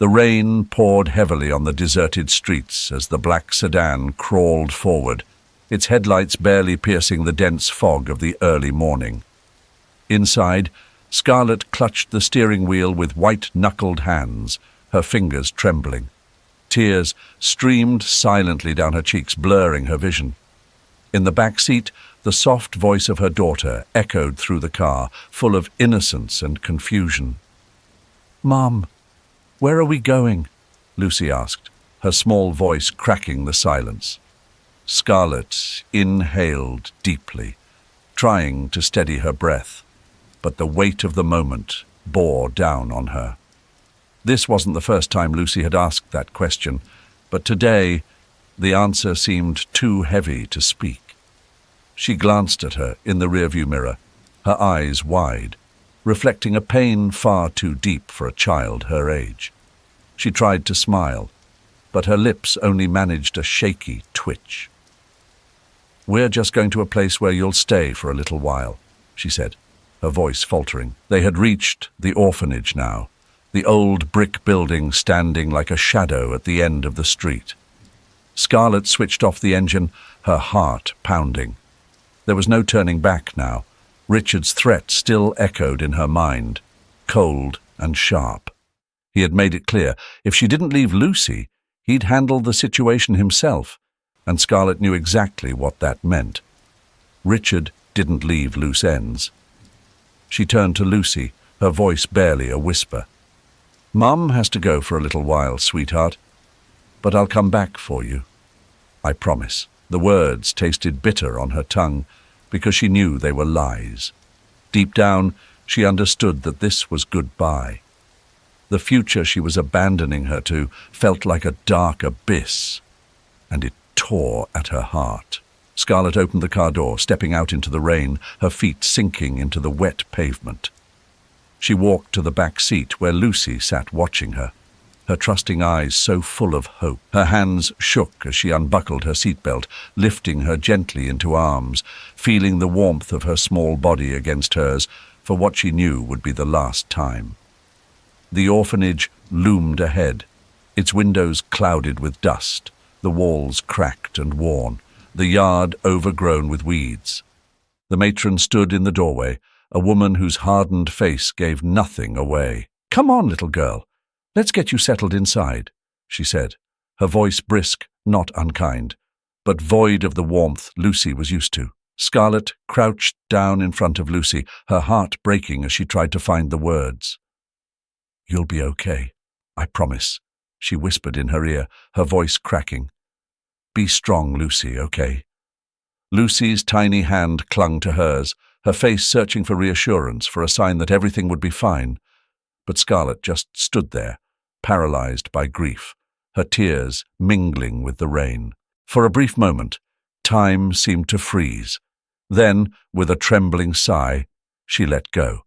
The rain poured heavily on the deserted streets as the black sedan crawled forward, its headlights barely piercing the dense fog of the early morning. Inside, Scarlett clutched the steering wheel with white-knuckled hands, her fingers trembling. Tears streamed silently down her cheeks, blurring her vision. In the back seat, the soft voice of her daughter echoed through the car, full of innocence and confusion. "Mom, where are we going?" Lucy asked, her small voice cracking the silence. Scarlett inhaled deeply, trying to steady her breath, but the weight of the moment bore down on her. This wasn't the first time Lucy had asked that question, but today the answer seemed too heavy to speak. She glanced at her in the rearview mirror, her eyes wide, reflecting a pain far too deep for a child her age. She tried to smile, but her lips only managed a shaky twitch. "We're just going to a place where you'll stay for a little while," she said, her voice faltering. They had reached the orphanage now, the old brick building standing like a shadow at the end of the street. Scarlett switched off the engine, her heart pounding. There was no turning back now. Richard's threat still echoed in her mind, cold and sharp. He had made it clear, if she didn't leave Lucy, he'd handle the situation himself, and Scarlett knew exactly what that meant. Richard didn't leave loose ends. She turned to Lucy, her voice barely a whisper. "Mum has to go for a little while, sweetheart, but I'll come back for you. I promise." The words tasted bitter on her tongue because she knew they were lies. Deep down, she understood that this was goodbye. The future she was abandoning her to felt like a dark abyss, and it tore at her heart. Scarlett opened the car door, stepping out into the rain, her feet sinking into the wet pavement. She walked to the back seat where Lucy sat watching her, her trusting eyes so full of hope. Her hands shook as she unbuckled her seatbelt, lifting her gently into arms, feeling the warmth of her small body against hers for what she knew would be the last time. The orphanage loomed ahead, its windows clouded with dust, the walls cracked and worn, the yard overgrown with weeds. The matron stood in the doorway, a woman whose hardened face gave nothing away. "Come on, little girl. Let's get you settled inside," she said, her voice brisk, not unkind, but void of the warmth Lucy was used to. Scarlett crouched down in front of Lucy, her heart breaking as she tried to find the words. "You'll be okay, I promise," she whispered in her ear, her voice cracking. "Be strong, Lucy, okay?" Lucy's tiny hand clung to hers, her face searching for reassurance, for a sign that everything would be fine. But Scarlett just stood there, paralyzed by grief, her tears mingling with the rain. For a brief moment, time seemed to freeze. Then, with a trembling sigh, she let go.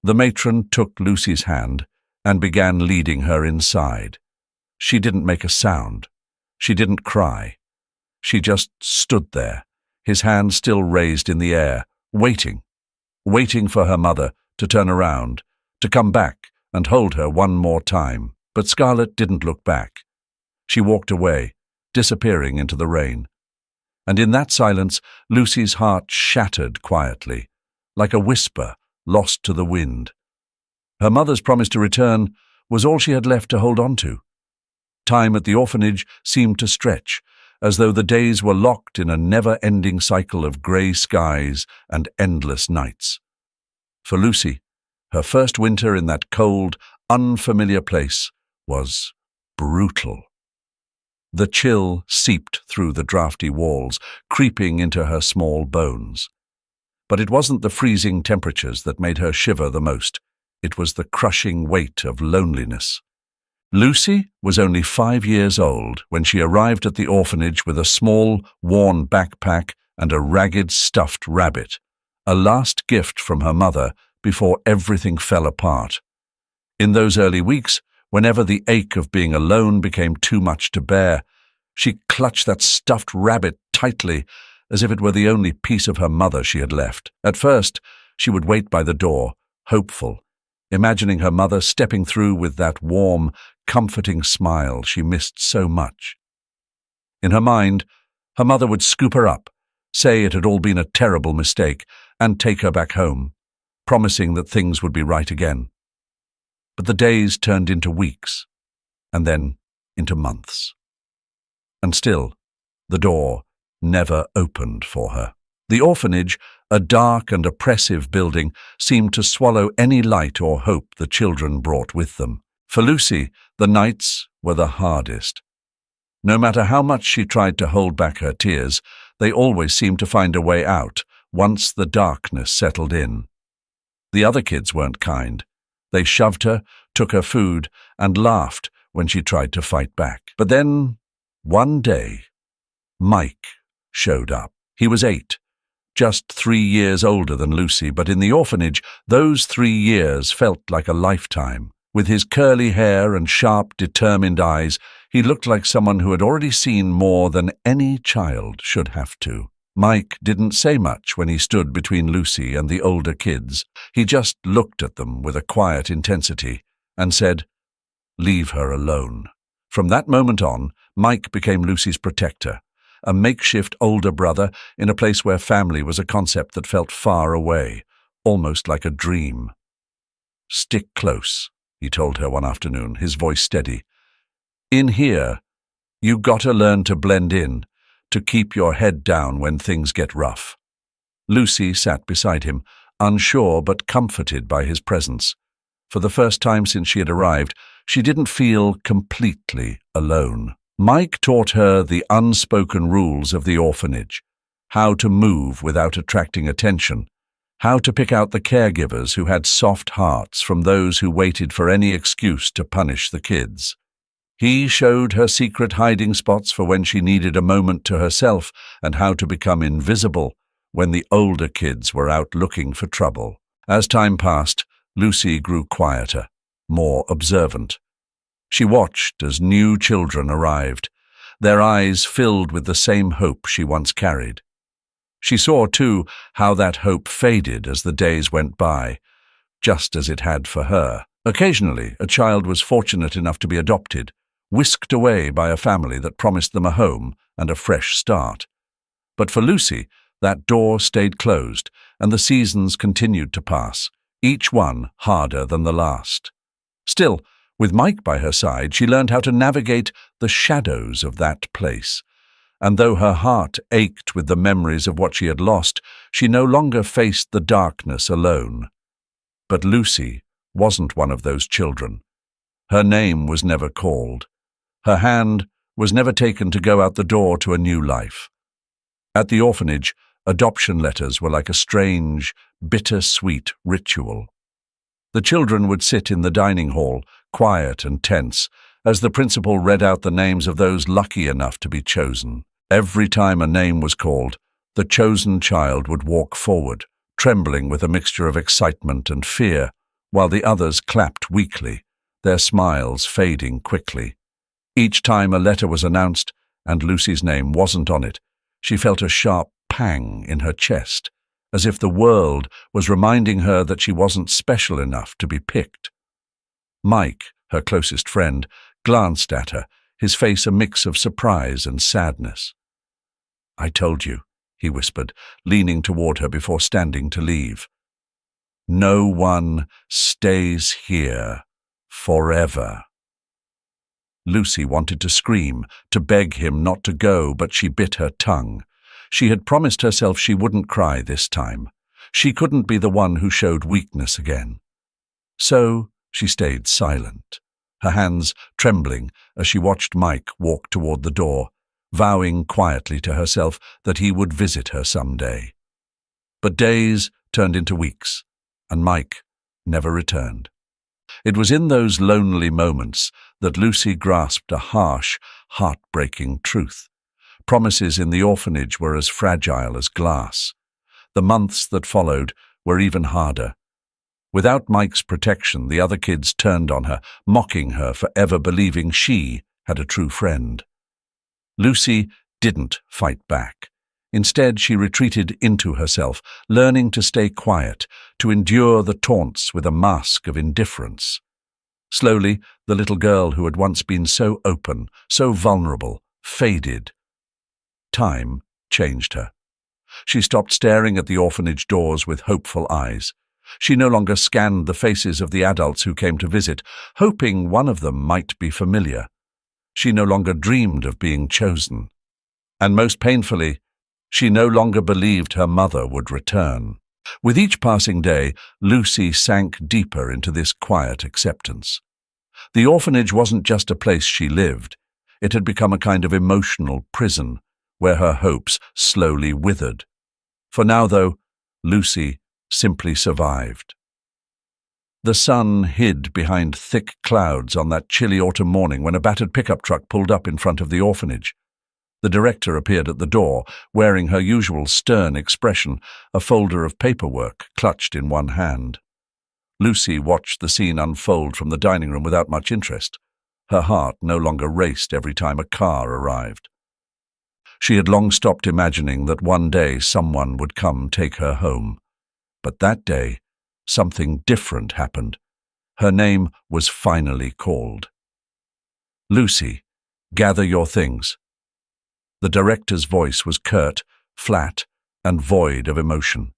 The matron took Lucy's hand and began leading her inside. She didn't make a sound. She didn't cry. She just stood there, his hand still raised in the air, waiting for her mother to turn around, to come back and hold her one more time. But Scarlett didn't look back. She walked away, disappearing into the rain. And in that silence, Lucy's heart shattered quietly, like a whisper lost to the wind. Her mother's promise to return was all she had left to hold on to. Time at the orphanage seemed to stretch, as though the days were locked in a never-ending cycle of grey skies and endless nights. For Lucy, her first winter in that cold, unfamiliar place was brutal. The chill seeped through the drafty walls, creeping into her small bones. But it wasn't the freezing temperatures that made her shiver the most. It was the crushing weight of loneliness. Lucy was only 5 years old when she arrived at the orphanage with a small, worn backpack and a ragged stuffed rabbit, a last gift from her mother before everything fell apart. In those early weeks, whenever the ache of being alone became too much to bear, she clutched that stuffed rabbit tightly, as if it were the only piece of her mother she had left. At first, she would wait by the door, hopeful, imagining her mother stepping through with that warm, comforting smile she missed so much. In her mind, her mother would scoop her up, say it had all been a terrible mistake, and take her back home, promising that things would be right again. But the days turned into weeks, and then into months. And still, the door never opened for her. The orphanage, a dark and oppressive building, seemed to swallow any light or hope the children brought with them. For Lucy, the nights were the hardest. No matter how much she tried to hold back her tears, they always seemed to find a way out once the darkness settled in. The other kids weren't kind. They shoved her, took her food, and laughed when she tried to fight back. But then, one day, Mike showed up. He was 8, just 3 years older than Lucy, but in the orphanage, those 3 years felt like a lifetime. With his curly hair and sharp, determined eyes, he looked like someone who had already seen more than any child should have to. Mike didn't say much when he stood between Lucy and the older kids. He just looked at them with a quiet intensity and said, "Leave her alone." From that moment on, Mike became Lucy's protector, a makeshift older brother in a place where family was a concept that felt far away, almost like a dream. "Stick close," he told her one afternoon, his voice steady. "In here, you gotta learn to blend in, to keep your head down when things get rough." Lucy sat beside him, unsure but comforted by his presence. For the first time since she had arrived, she didn't feel completely alone. Mike taught her the unspoken rules of the orphanage, how to move without attracting attention, how to pick out the caregivers who had soft hearts from those who waited for any excuse to punish the kids. He showed her secret hiding spots for when she needed a moment to herself and how to become invisible when the older kids were out looking for trouble. As time passed, Lucy grew quieter, more observant. She watched as new children arrived, their eyes filled with the same hope she once carried. She saw, too, how that hope faded as the days went by, just as it had for her. Occasionally, a child was fortunate enough to be adopted, whisked away by a family that promised them a home and a fresh start. But for Lucy, that door stayed closed, and the seasons continued to pass, each one harder than the last. Still, with Mike by her side, she learned how to navigate the shadows of that place. And though her heart ached with the memories of what she had lost, she no longer faced the darkness alone. But Lucy wasn't one of those children. Her name was never called. Her hand was never taken to go out the door to a new life. At the orphanage, adoption letters were like a strange, bitter-sweet ritual. The children would sit in the dining hall, quiet and tense, as the principal read out the names of those lucky enough to be chosen. Every time a name was called, the chosen child would walk forward, trembling with a mixture of excitement and fear, while the others clapped weakly, their smiles fading quickly. Each time a letter was announced, and Lucy's name wasn't on it, she felt a sharp pang in her chest, as if the world was reminding her that she wasn't special enough to be picked. Mike, her closest friend, glanced at her, his face a mix of surprise and sadness. "I told you," he whispered, leaning toward her before standing to leave. "No one stays here forever." Lucy wanted to scream, to beg him not to go, but she bit her tongue. She had promised herself she wouldn't cry this time. She couldn't be the one who showed weakness again. So she stayed silent, her hands trembling as she watched Mike walk toward the door, vowing quietly to herself that he would visit her someday. But days turned into weeks, and Mike never returned. It was in those lonely moments that Lucy grasped a harsh, heartbreaking truth. Promises in the orphanage were as fragile as glass. The months that followed were even harder. Without Mike's protection, the other kids turned on her, mocking her for ever believing she had a true friend. Lucy didn't fight back. Instead, she retreated into herself, learning to stay quiet, to endure the taunts with a mask of indifference. Slowly, the little girl who had once been so open, so vulnerable, faded. Time changed her. She stopped staring at the orphanage doors with hopeful eyes. She no longer scanned the faces of the adults who came to visit, hoping one of them might be familiar. She no longer dreamed of being chosen. And most painfully, she no longer believed her mother would return. With each passing day, Lucy sank deeper into this quiet acceptance. The orphanage wasn't just a place she lived. It had become a kind of emotional prison, where her hopes slowly withered. For now, though, Lucy simply survived. The sun hid behind thick clouds on that chilly autumn morning when a battered pickup truck pulled up in front of the orphanage. The director appeared at the door, wearing her usual stern expression, a folder of paperwork clutched in one hand. Lucy watched the scene unfold from the dining room without much interest. Her heart no longer raced every time a car arrived. She had long stopped imagining that one day someone would come take her home. But that day, something different happened. Her name was finally called. "Lucy, gather your things." The director's voice was curt, flat, and void of emotion.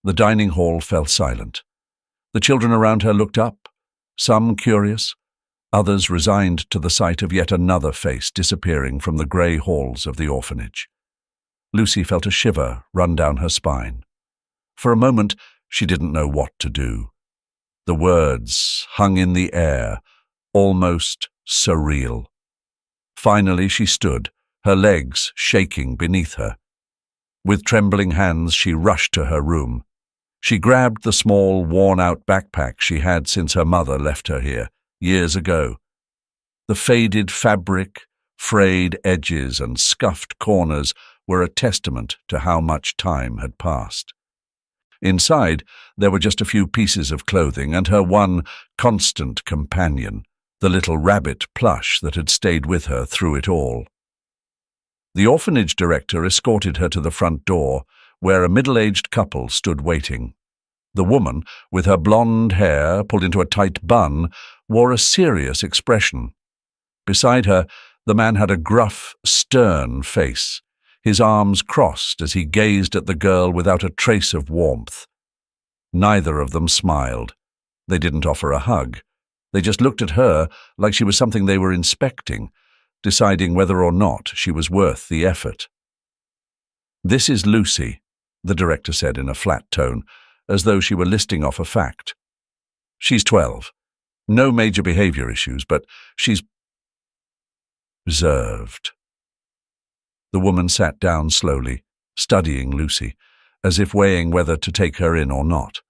The dining hall fell silent. The children around her looked up, some curious, others resigned to the sight of yet another face disappearing from the grey halls of the orphanage. Lucy felt a shiver run down her spine. For a moment, she didn't know what to do. The words hung in the air, almost surreal. Finally, she stood, her legs shaking beneath her. With trembling hands, she rushed to her room. She grabbed the small, worn-out backpack she had since her mother left her here, years ago. The faded fabric, frayed edges, and scuffed corners were a testament to how much time had passed. Inside, there were just a few pieces of clothing and her one constant companion, the little rabbit plush that had stayed with her through it all. The orphanage director escorted her to the front door, where a middle-aged couple stood waiting. The woman, with her blonde hair pulled into a tight bun, wore a serious expression. Beside her, the man had a gruff, stern face, his arms crossed as he gazed at the girl without a trace of warmth. Neither of them smiled. They didn't offer a hug. They just looked at her like she was something they were inspecting, deciding whether or not she was worth the effort. "This is Lucy," the director said in a flat tone, as though she were listing off a fact. "She's 12. No major behavior issues, but she's reserved." The woman sat down slowly, studying Lucy, as if weighing whether to take her in or not.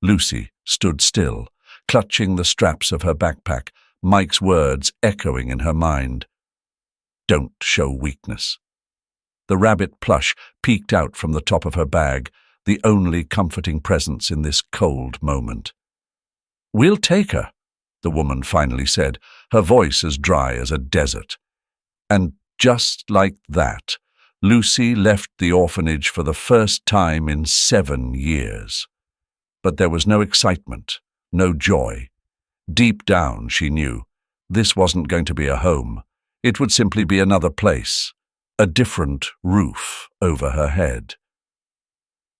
Lucy stood still, clutching the straps of her backpack, Mike's words echoing in her mind. "Don't show weakness." The rabbit plush peeked out from the top of her bag, the only comforting presence in this cold moment. "We'll take her," the woman finally said, her voice as dry as a desert. And just like that, Lucy left the orphanage for the first time in 7 years. But there was no excitement, no joy. Deep down, she knew, this wasn't going to be a home. It would simply be another place, a different roof over her head.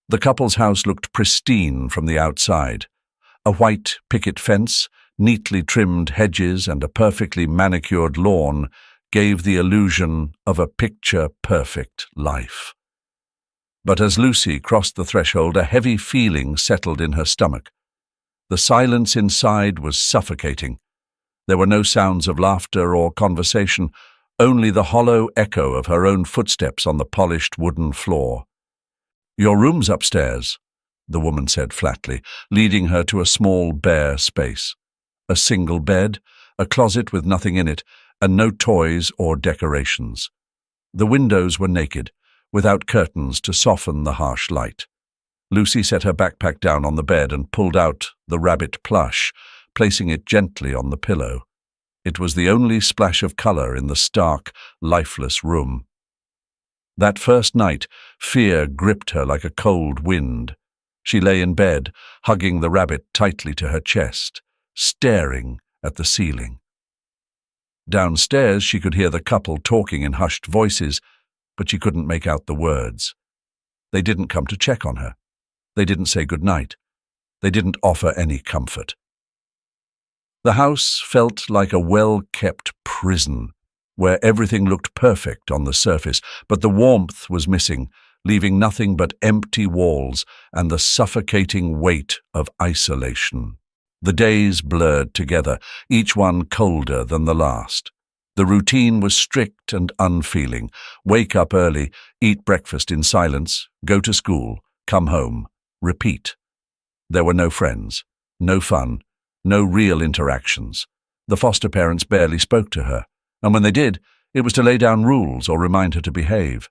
The couple's house looked pristine from the outside. A white picket fence, neatly trimmed hedges, and a perfectly manicured lawn gave the illusion of a picture-perfect life. But as Lucy crossed the threshold, a heavy feeling settled in her stomach. The silence inside was suffocating. There were no sounds of laughter or conversation, only the hollow echo of her own footsteps on the polished wooden floor. "Your room's upstairs," the woman said flatly, leading her to a small, bare space. A single bed, a closet with nothing in it, and no toys or decorations. The windows were naked, without curtains to soften the harsh light. Lucy set her backpack down on the bed and pulled out the rabbit plush, placing it gently on the pillow. It was the only splash of color in the stark, lifeless room. That first night, fear gripped her like a cold wind. She lay in bed, hugging the rabbit tightly to her chest, staring at the ceiling. Downstairs she could hear the couple talking in hushed voices, but she couldn't make out the words. They didn't come to check on her. They didn't say good night. They didn't offer any comfort. The house felt like a well-kept prison, where everything looked perfect on the surface, but the warmth was missing, leaving nothing but empty walls and the suffocating weight of isolation. The days blurred together, each one colder than the last. The routine was strict and unfeeling. Wake up early, eat breakfast in silence, go to school, come home, repeat. There were no friends, no fun, no real interactions. The foster parents barely spoke to her, and when they did, it was to lay down rules or remind her to behave.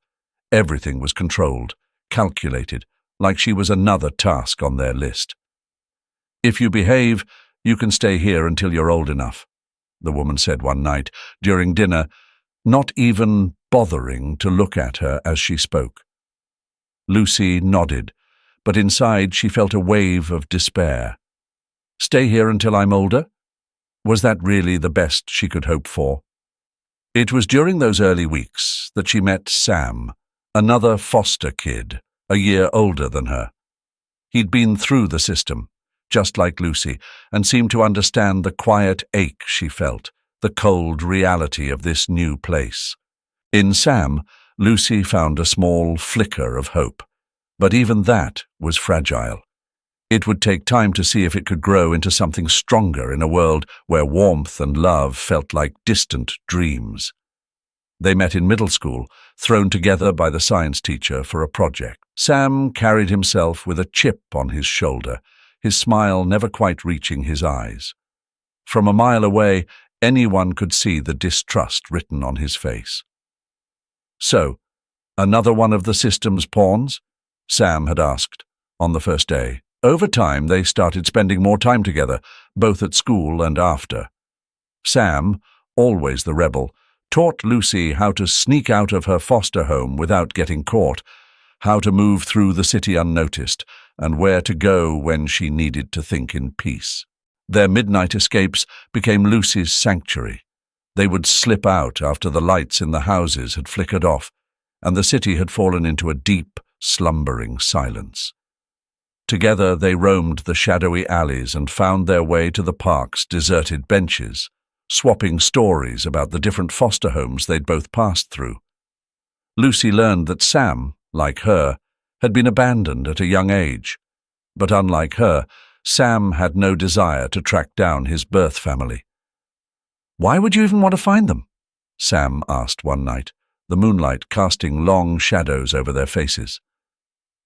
Everything was controlled, calculated, like she was another task on their list. "If you behave, you can stay here until you're old enough," the woman said one night during dinner, not even bothering to look at her as she spoke. Lucy nodded, but inside she felt a wave of despair. Stay here until I'm older? Was that really the best she could hope for? It was during those early weeks that she met Sam, another foster kid, a year older than her. He'd been through the system, just like Lucy, and seemed to understand the quiet ache she felt, the cold reality of this new place. In Sam, Lucy found a small flicker of hope, but even that was fragile. It would take time to see if it could grow into something stronger in a world where warmth and love felt like distant dreams. They met in middle school, thrown together by the science teacher for a project. Sam carried himself with a chip on his shoulder, his smile never quite reaching his eyes. From a mile away, anyone could see the distrust written on his face. "So, another one of the system's pawns?" Sam had asked on the first day. Over time, they started spending more time together, both at school and after. Sam, always the rebel, taught Lucy how to sneak out of her foster home without getting caught, how to move through the city unnoticed, and where to go when she needed to think in peace. Their midnight escapes became Lucy's sanctuary. They would slip out after the lights in the houses had flickered off, and the city had fallen into a deep, slumbering silence. Together they roamed the shadowy alleys and found their way to the park's deserted benches, swapping stories about the different foster homes they'd both passed through. Lucy learned that Sam, like her, had been abandoned at a young age, but unlike her, Sam had no desire to track down his birth family. "Why would you even want to find them?" Sam asked one night, the moonlight casting long shadows over their faces.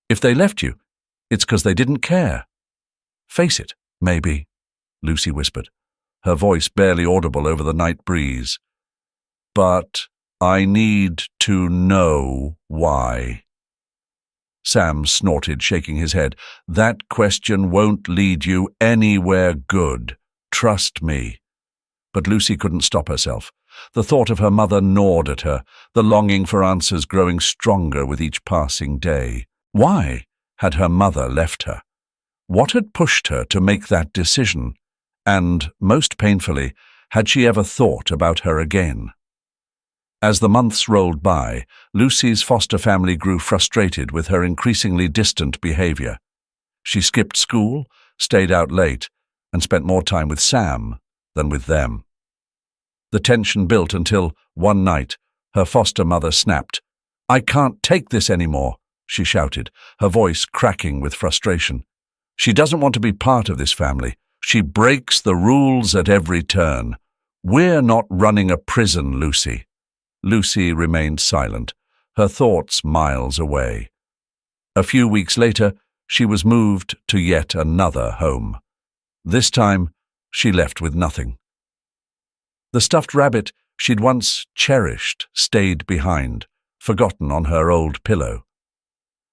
"If they left you, it's because they didn't care." "Face it, maybe," Lucy whispered, her voice barely audible over the night breeze. "But I need to know why." Sam snorted, shaking his head. "That question won't lead you anywhere good. Trust me." But Lucy couldn't stop herself. The thought of her mother gnawed at her, the longing for answers growing stronger with each passing day. Why had her mother left her? What had pushed her to make that decision? And, most painfully, had she ever thought about her again? As the months rolled by, Lucy's foster family grew frustrated with her increasingly distant behavior. She skipped school, stayed out late, and spent more time with Sam than with them. The tension built until, one night, her foster mother snapped. "I can't take this anymore," she shouted, her voice cracking with frustration. "She doesn't want to be part of this family. She breaks the rules at every turn. We're not running a prison, Lucy." Lucy remained silent, her thoughts miles away. A few weeks later, she was moved to yet another home. This time, she left with nothing. The stuffed rabbit she'd once cherished stayed behind, forgotten on her old pillow.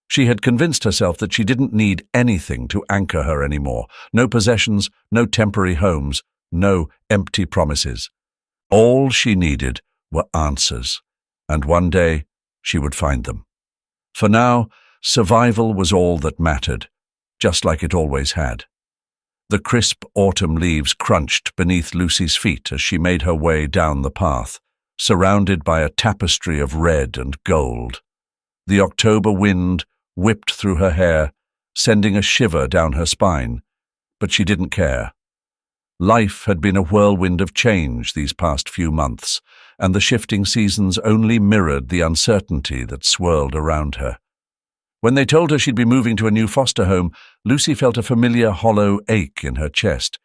She had convinced herself that she didn't need anything to anchor her anymore. No possessions, no temporary homes, no empty promises. All she needed were answers, and one day she would find them. For now, survival was all that mattered, just like it always had. The crisp autumn leaves crunched beneath Lucy's feet as she made her way down the path, surrounded by a tapestry of red and gold. The October wind whipped through her hair, sending a shiver down her spine, but she didn't care. Life had been a whirlwind of change these past few months, and the shifting seasons only mirrored the uncertainty that swirled around her. When they told her she'd be moving to a new foster home, Lucy felt a familiar hollow ache in her chest,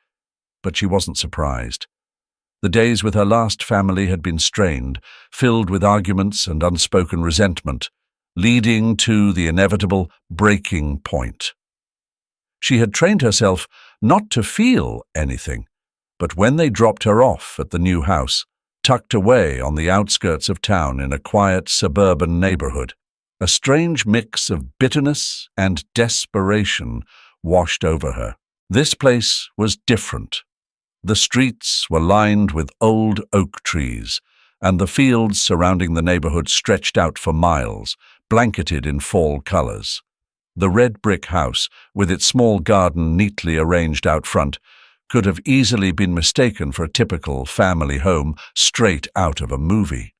but she wasn't surprised. The days with her last family had been strained, filled with arguments and unspoken resentment, leading to the inevitable breaking point. She had trained herself not to feel anything, but when they dropped her off at the new house, tucked away on the outskirts of town in a quiet suburban neighborhood, a strange mix of bitterness and desperation washed over her. This place was different. The streets were lined with old oak trees, and the fields surrounding the neighborhood stretched out for miles, blanketed in fall colors. The red brick house, with its small garden neatly arranged out front, could have easily been mistaken for a typical family home straight out of a movie.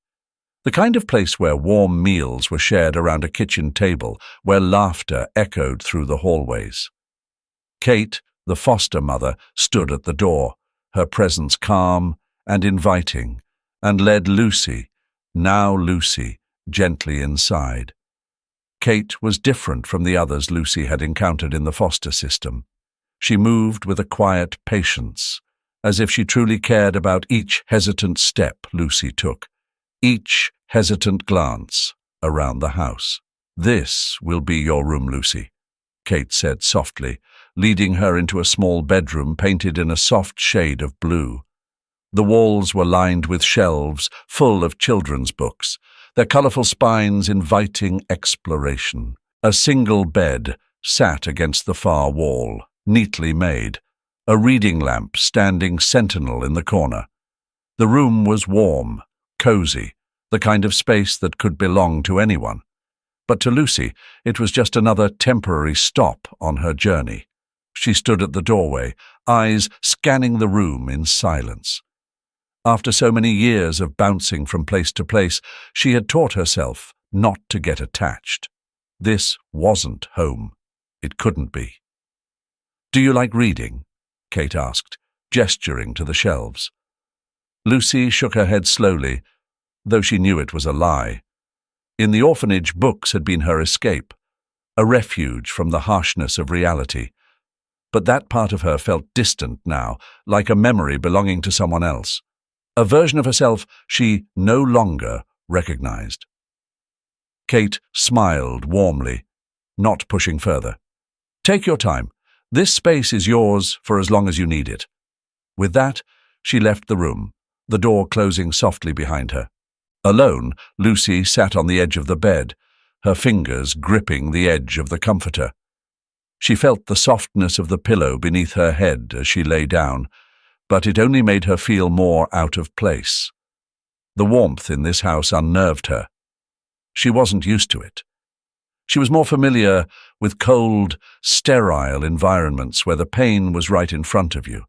The kind of place where warm meals were shared around a kitchen table, where laughter echoed through the hallways. Kate, the foster mother, stood at the door, her presence calm and inviting, and led Lucy, now Lucy, gently inside. Kate was different from the others Lucy had encountered in the foster system. She moved with a quiet patience, as if she truly cared about each hesitant step Lucy took, each hesitant glance around the house. "This will be your room, Lucy," Kate said softly, leading her into a small bedroom painted in a soft shade of blue. The walls were lined with shelves full of children's books, their colorful spines inviting exploration. A single bed sat against the far wall, neatly made, a reading lamp standing sentinel in the corner. The room was warm, cozy, the kind of space that could belong to anyone. But to Lucy, it was just another temporary stop on her journey. She stood at the doorway, eyes scanning the room in silence. After so many years of bouncing from place to place, she had taught herself not to get attached. This wasn't home. It couldn't be. "Do you like reading?" Kate asked, gesturing to the shelves. Lucy shook her head slowly, though she knew it was a lie. In the orphanage, books had been her escape, a refuge from the harshness of reality. But that part of her felt distant now, like a memory belonging to someone else, a version of herself she no longer recognized. Kate smiled warmly, not pushing further. "Take your time. This space is yours for as long as you need it." With that, she left the room, the door closing softly behind her. Alone, Lucy sat on the edge of the bed, her fingers gripping the edge of the comforter. She felt the softness of the pillow beneath her head as she lay down, but it only made her feel more out of place. The warmth in this house unnerved her. She wasn't used to it. She was more familiar with cold, sterile environments where the pain was right in front of you,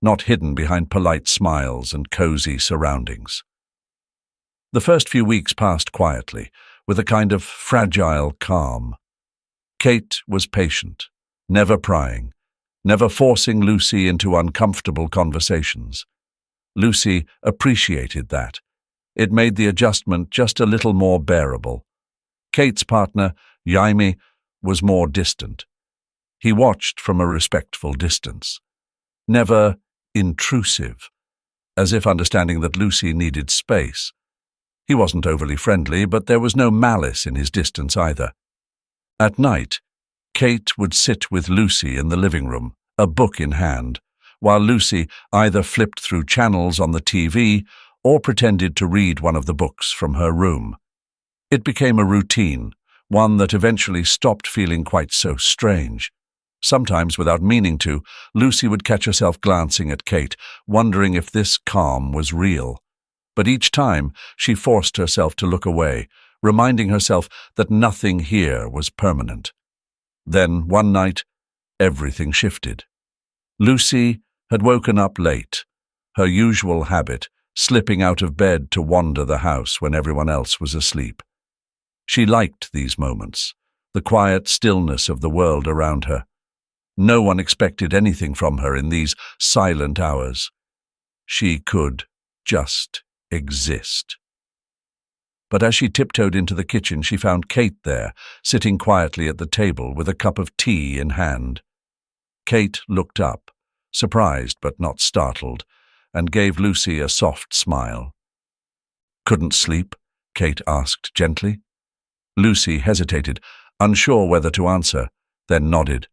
not hidden behind polite smiles and cozy surroundings. The first few weeks passed quietly, with a kind of fragile calm. Kate was patient, never prying, never forcing Lucy into uncomfortable conversations. Lucy appreciated that. It made the adjustment just a little more bearable. Kate's partner, Jaime, was more distant. He watched from a respectful distance, never intrusive, as if understanding that Lucy needed space. He wasn't overly friendly, but there was no malice in his distance either. At night, Kate would sit with Lucy in the living room, a book in hand, while Lucy either flipped through channels on the TV or pretended to read one of the books from her room. It became a routine, one that eventually stopped feeling quite so strange. Sometimes, without meaning to, Lucy would catch herself glancing at Kate, wondering if this calm was real. But each time, she forced herself to look away, reminding herself that nothing here was permanent. Then, one night, everything shifted. Lucy had woken up late, her usual habit, slipping out of bed to wander the house when everyone else was asleep. She liked these moments, the quiet stillness of the world around her. No one expected anything from her in these silent hours. She could just exist. But as she tiptoed into the kitchen, she found Kate there, sitting quietly at the table with a cup of tea in hand. Kate looked up, surprised but not startled, and gave Lucy a soft smile. "Couldn't sleep?" Kate asked gently. Lucy hesitated, unsure whether to answer, then nodded.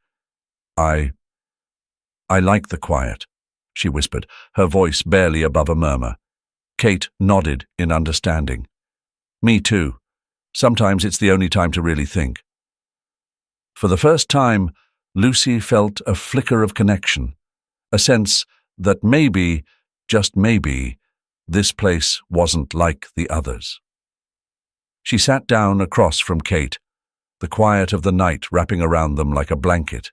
I like the quiet," she whispered, her voice barely above a murmur. Kate nodded in understanding. "Me too. Sometimes it's the only time to really think." For the first time, Lucy felt a flicker of connection, a sense that maybe, just maybe, this place wasn't like the others. She sat down across from Kate, the quiet of the night wrapping around them like a blanket.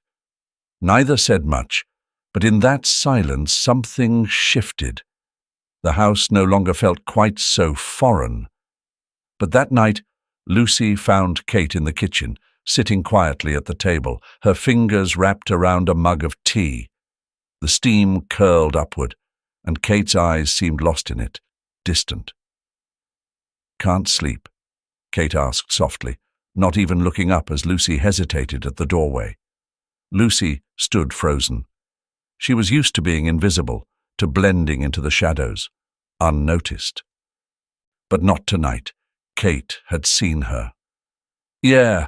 Neither said much, but in that silence something shifted. The house no longer felt quite so foreign. But that night, Lucy found Kate in the kitchen, sitting quietly at the table, her fingers wrapped around a mug of tea. The steam curled upward, and Kate's eyes seemed lost in it, distant. "Can't sleep?" Kate asked softly, not even looking up as Lucy hesitated at the doorway. Lucy stood frozen. She was used to being invisible, to blending into the shadows, unnoticed. But not tonight. Kate had seen her. "Yeah,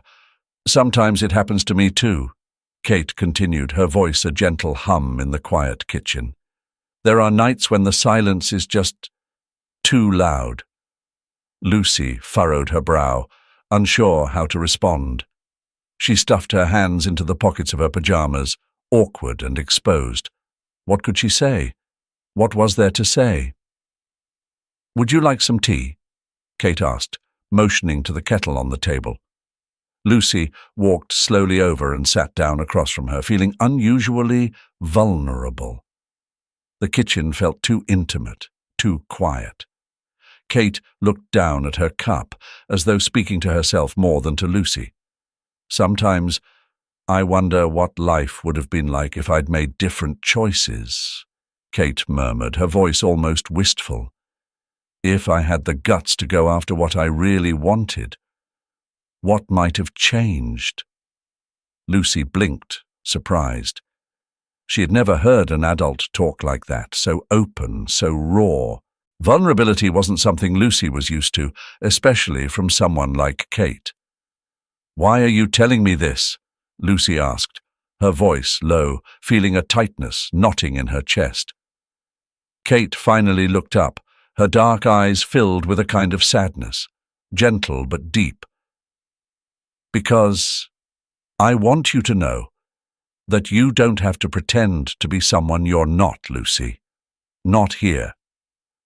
sometimes it happens to me too," Kate continued, her voice a gentle hum in the quiet kitchen. "There are nights when the silence is just too loud." Lucy furrowed her brow, unsure how to respond. She stuffed her hands into the pockets of her pajamas, awkward and exposed. What could she say? What was there to say? "Would you like some tea?" Kate asked, motioning to the kettle on the table. Lucy walked slowly over and sat down across from her, feeling unusually vulnerable. The kitchen felt too intimate, too quiet. Kate looked down at her cup, as though speaking to herself more than to Lucy. "Sometimes I wonder what life would have been like if I'd made different choices," Kate murmured, her voice almost wistful. "If I had the guts to go after what I really wanted, what might have changed?" Lucy blinked, surprised. She had never heard an adult talk like that, so open, so raw. Vulnerability wasn't something Lucy was used to, especially from someone like Kate. "Why are you telling me this?" Lucy asked, her voice low, feeling a tightness knotting in her chest. Kate finally looked up, her dark eyes filled with a kind of sadness, gentle but deep. "Because I want you to know that you don't have to pretend to be someone you're not, Lucy. Not here.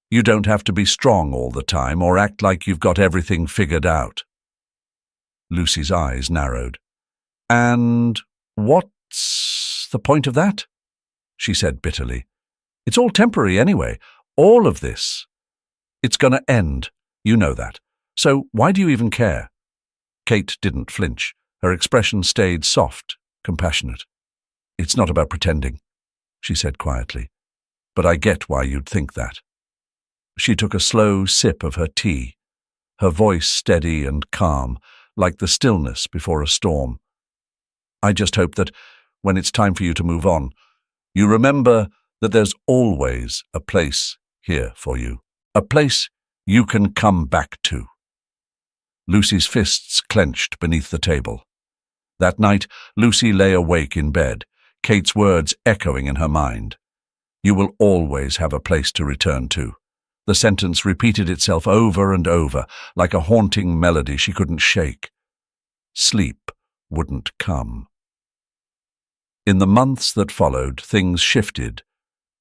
You don't have to be strong all the time or act like you've got everything figured out." Lucy's eyes narrowed. "And what's the point of that?" she said bitterly. "It's all temporary anyway. All of this. It's going to end. You know that. So why do you even care?" Kate didn't flinch. Her expression stayed soft, compassionate. "It's not about pretending," she said quietly. "But I get why you'd think that." She took a slow sip of her tea, her voice steady and calm, like the stillness before a storm. "I just hope that, when it's time for you to move on, you remember that there's always a place here for you, a place you can come back to." Lucy's fists clenched beneath the table. That night, Lucy lay awake in bed, Kate's words echoing in her mind. "You will always have a place to return to." The sentence repeated itself over and over, like a haunting melody she couldn't shake. Sleep wouldn't come. In the months that followed, things shifted,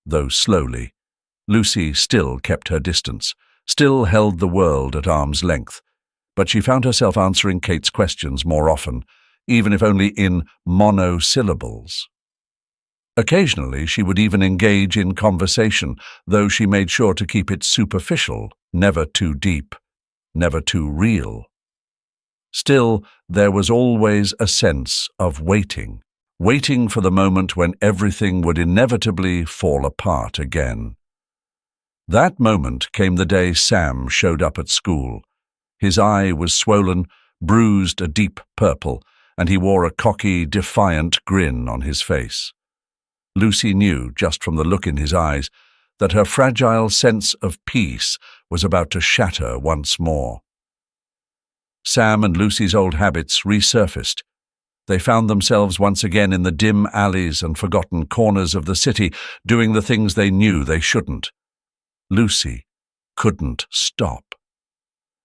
though slowly. Lucy still kept her distance, still held the world at arm's length, but she found herself answering Kate's questions more often, even if only in monosyllables. Occasionally, she would even engage in conversation, though she made sure to keep it superficial, never too deep, never too real. Still, there was always a sense of waiting, waiting for the moment when everything would inevitably fall apart again. That moment came the day Sam showed up at school. His eye was swollen, bruised a deep purple, and he wore a cocky, defiant grin on his face. Lucy knew, just from the look in his eyes, that her fragile sense of peace was about to shatter once more. Sam and Lucy's old habits resurfaced. They found themselves once again in the dim alleys and forgotten corners of the city, doing the things they knew they shouldn't. Lucy couldn't stop.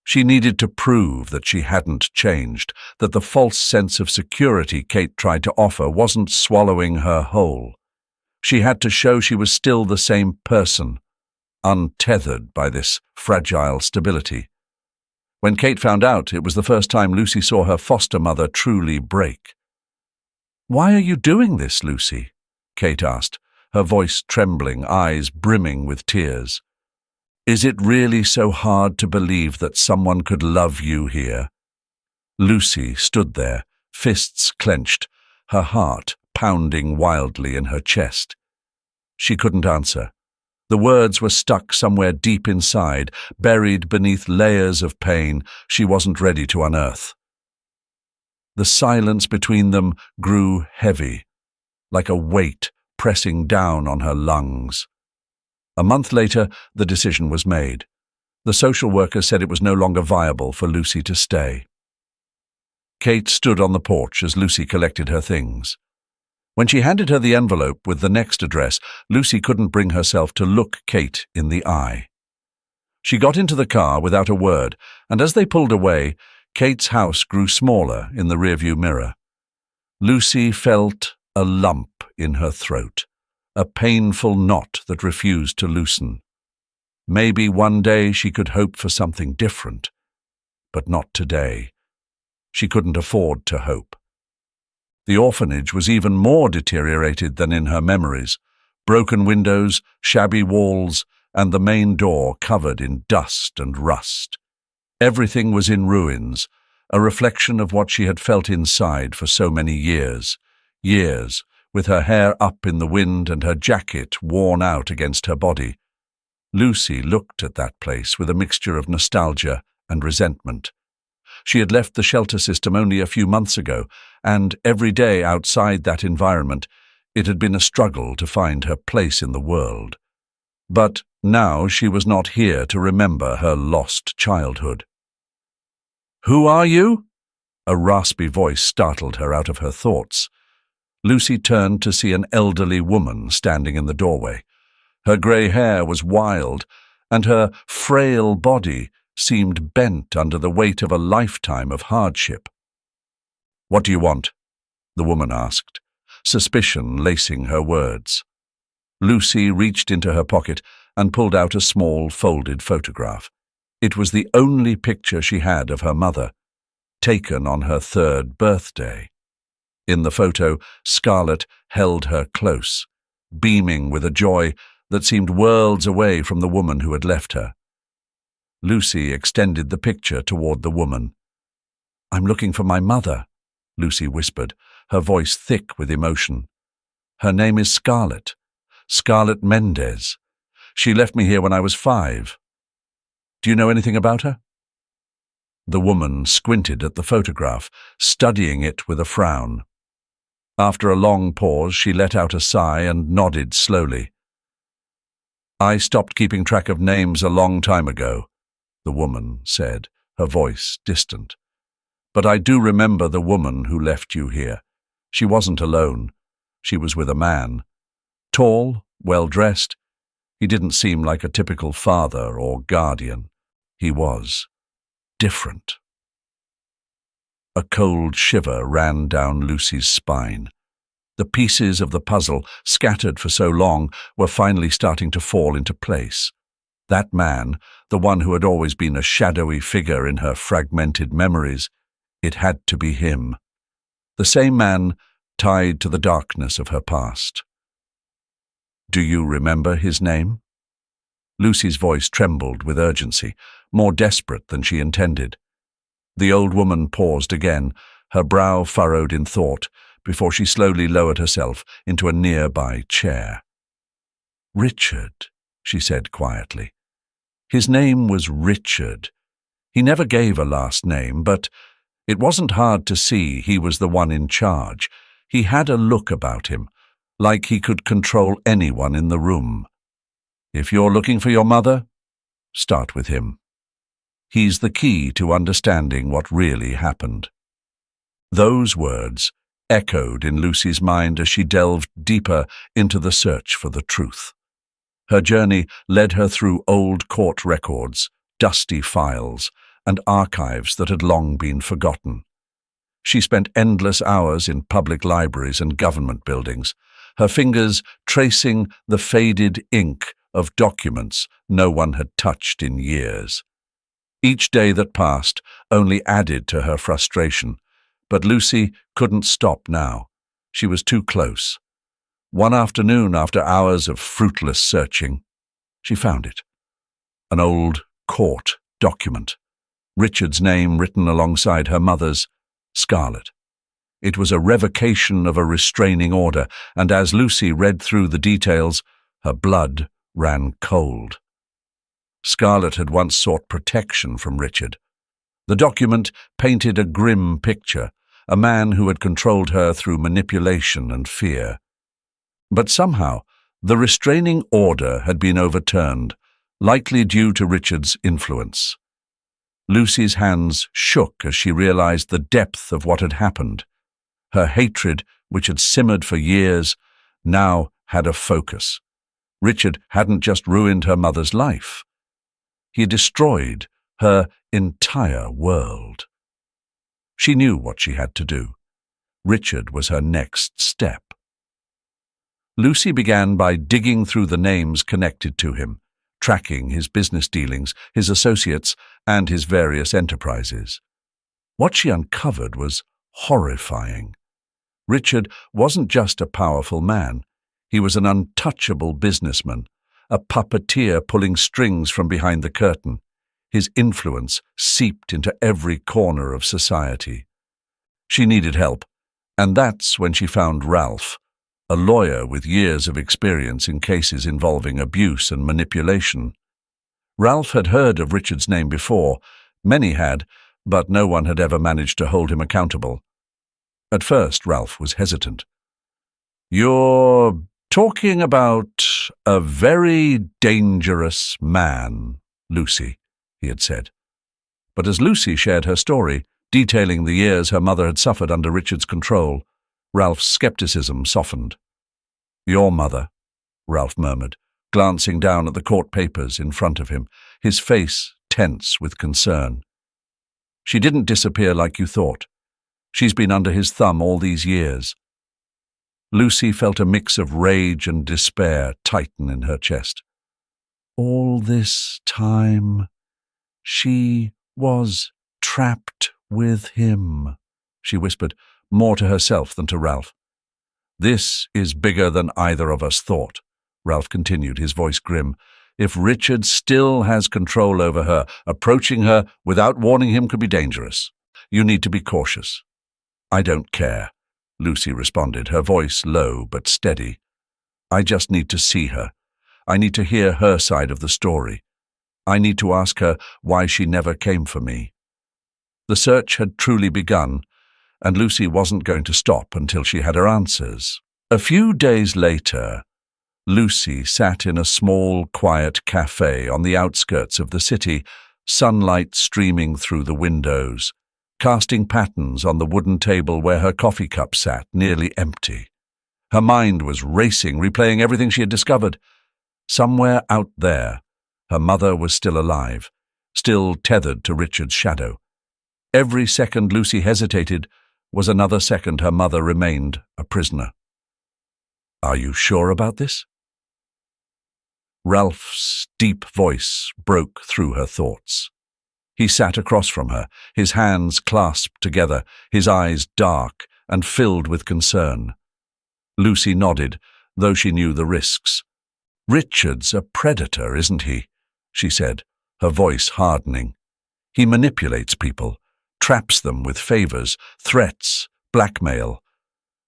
She needed to prove that she hadn't changed, that the false sense of security Kate tried to offer wasn't swallowing her whole. She had to show she was still the same person, untethered by this fragile stability. When Kate found out, it was the first time Lucy saw her foster mother truly break. "Why are you doing this, Lucy?" Kate asked, her voice trembling, eyes brimming with tears. "Is it really so hard to believe that someone could love you here?" Lucy stood there, fists clenched, her heart pounding wildly in her chest. She couldn't answer. The words were stuck somewhere deep inside, buried beneath layers of pain she wasn't ready to unearth. The silence between them grew heavy, like a weight pressing down on her lungs. A month later, the decision was made. The social worker said it was no longer viable for Lucy to stay. Kate stood on the porch as Lucy collected her things. When she handed her the envelope with the next address, Lucy couldn't bring herself to look Kate in the eye. She got into the car without a word, and as they pulled away, Kate's house grew smaller in the rearview mirror. Lucy felt a lump in her throat, a painful knot that refused to loosen. Maybe one day she could hope for something different, but not today. She couldn't afford to hope. The orphanage was even more deteriorated than in her memories. Broken windows, shabby walls, and the main door covered in dust and rust. Everything was in ruins, a reflection of what she had felt inside for so many years. Years, with her hair up in the wind and her jacket worn out against her body. Lucy looked at that place with a mixture of nostalgia and resentment. She had left the shelter system only a few months ago, and every day outside that environment, it had been a struggle to find her place in the world. But now she was not here to remember her lost childhood. "Who are you?" A raspy voice startled her out of her thoughts. Lucy turned to see an elderly woman standing in the doorway. Her grey hair was wild, and her frail body seemed bent under the weight of a lifetime of hardship. "What do you want?" the woman asked, suspicion lacing her words. Lucy reached into her pocket and pulled out a small folded photograph. It was the only picture she had of her mother, taken on her 3rd birthday. In the photo, Scarlett held her close, beaming with a joy that seemed worlds away from the woman who had left her. Lucy extended the picture toward the woman. "I'm looking for my mother," Lucy whispered, her voice thick with emotion. "Her name is Scarlett. Scarlett Mendez. She left me here when I was 5. Do you know anything about her?" The woman squinted at the photograph, studying it with a frown. After a long pause, she let out a sigh and nodded slowly. "I stopped keeping track of names a long time ago," the woman said, her voice distant. "But I do remember the woman who left you here. She wasn't alone. She was with a man. Tall, well-dressed. He didn't seem like a typical father or guardian. He was different." A cold shiver ran down Lucy's spine. The pieces of the puzzle, scattered for so long, were finally starting to fall into place. That man, the one who had always been a shadowy figure in her fragmented memories, it had to be him. The same man tied to the darkness of her past. Do you remember his name? Lucy's voice trembled with urgency, more desperate than she intended. The old woman paused again, her brow furrowed in thought, before she slowly lowered herself into a nearby chair. Richard, she said quietly. His name was Richard. He never gave a last name, but it wasn't hard to see he was the one in charge. He had a look about him, like he could control anyone in the room. If you're looking for your mother, start with him. He's the key to understanding what really happened. Those words echoed in Lucy's mind as she delved deeper into the search for the truth. Her journey led her through old court records, dusty files, and archives that had long been forgotten. She spent endless hours in public libraries and government buildings, her fingers tracing the faded ink of documents no one had touched in years. Each day that passed only added to her frustration, but Lucy couldn't stop now. She was too close. One afternoon, after hours of fruitless searching, she found it. An old court document. Richard's name written alongside her mother's, Scarlett. It was a revocation of a restraining order, and as Lucy read through the details, her blood ran cold. Scarlett had once sought protection from Richard. The document painted a grim picture, a man who had controlled her through manipulation and fear. But somehow, the restraining order had been overturned, likely due to Richard's influence. Lucy's hands shook as she realized the depth of what had happened. Her hatred, which had simmered for years, now had a focus. Richard hadn't just ruined her mother's life. He destroyed her entire world. She knew what she had to do. Richard was her next step. Lucy began by digging through the names connected to him, tracking his business dealings, his associates, and his various enterprises. What she uncovered was horrifying. Richard wasn't just a powerful man. He was an untouchable businessman, a puppeteer pulling strings from behind the curtain. His influence seeped into every corner of society. She needed help, and that's when she found Ralph, a lawyer with years of experience in cases involving abuse and manipulation. Ralph had heard of Richard's name before. Many had, but no one had ever managed to hold him accountable. At first, Ralph was hesitant. "You're talking about a very dangerous man, Lucy," he had said. But as Lucy shared her story, detailing the years her mother had suffered under Richard's control, Ralph's skepticism softened. "Your mother," Ralph murmured, glancing down at the court papers in front of him, his face tense with concern. "She didn't disappear like you thought. She's been under his thumb all these years." Lucy felt a mix of rage and despair tighten in her chest. "All this time, she was trapped with him," she whispered, more to herself than to Ralph. "This is bigger than either of us thought," Ralph continued, his voice grim. "If Richard still has control over her, approaching her without warning him could be dangerous. You need to be cautious." "I don't care," Lucy responded, her voice low but steady. "I just need to see her. I need to hear her side of the story. I need to ask her why she never came for me." The search had truly begun, and Lucy wasn't going to stop until she had her answers. A few days later, Lucy sat in a small, quiet cafe on the outskirts of the city, sunlight streaming through the windows, casting patterns on the wooden table where her coffee cup sat, nearly empty. Her mind was racing, replaying everything she had discovered. Somewhere out there, her mother was still alive, still tethered to Richard's shadow. Every second Lucy hesitated was another second her mother remained a prisoner. "Are you sure about this?" Ralph's deep voice broke through her thoughts. He sat across from her, his hands clasped together, his eyes dark and filled with concern. Lucy nodded, though she knew the risks. "Richard's a predator, isn't he?" she said, her voice hardening. "He manipulates people, traps them with favors, threats, blackmail.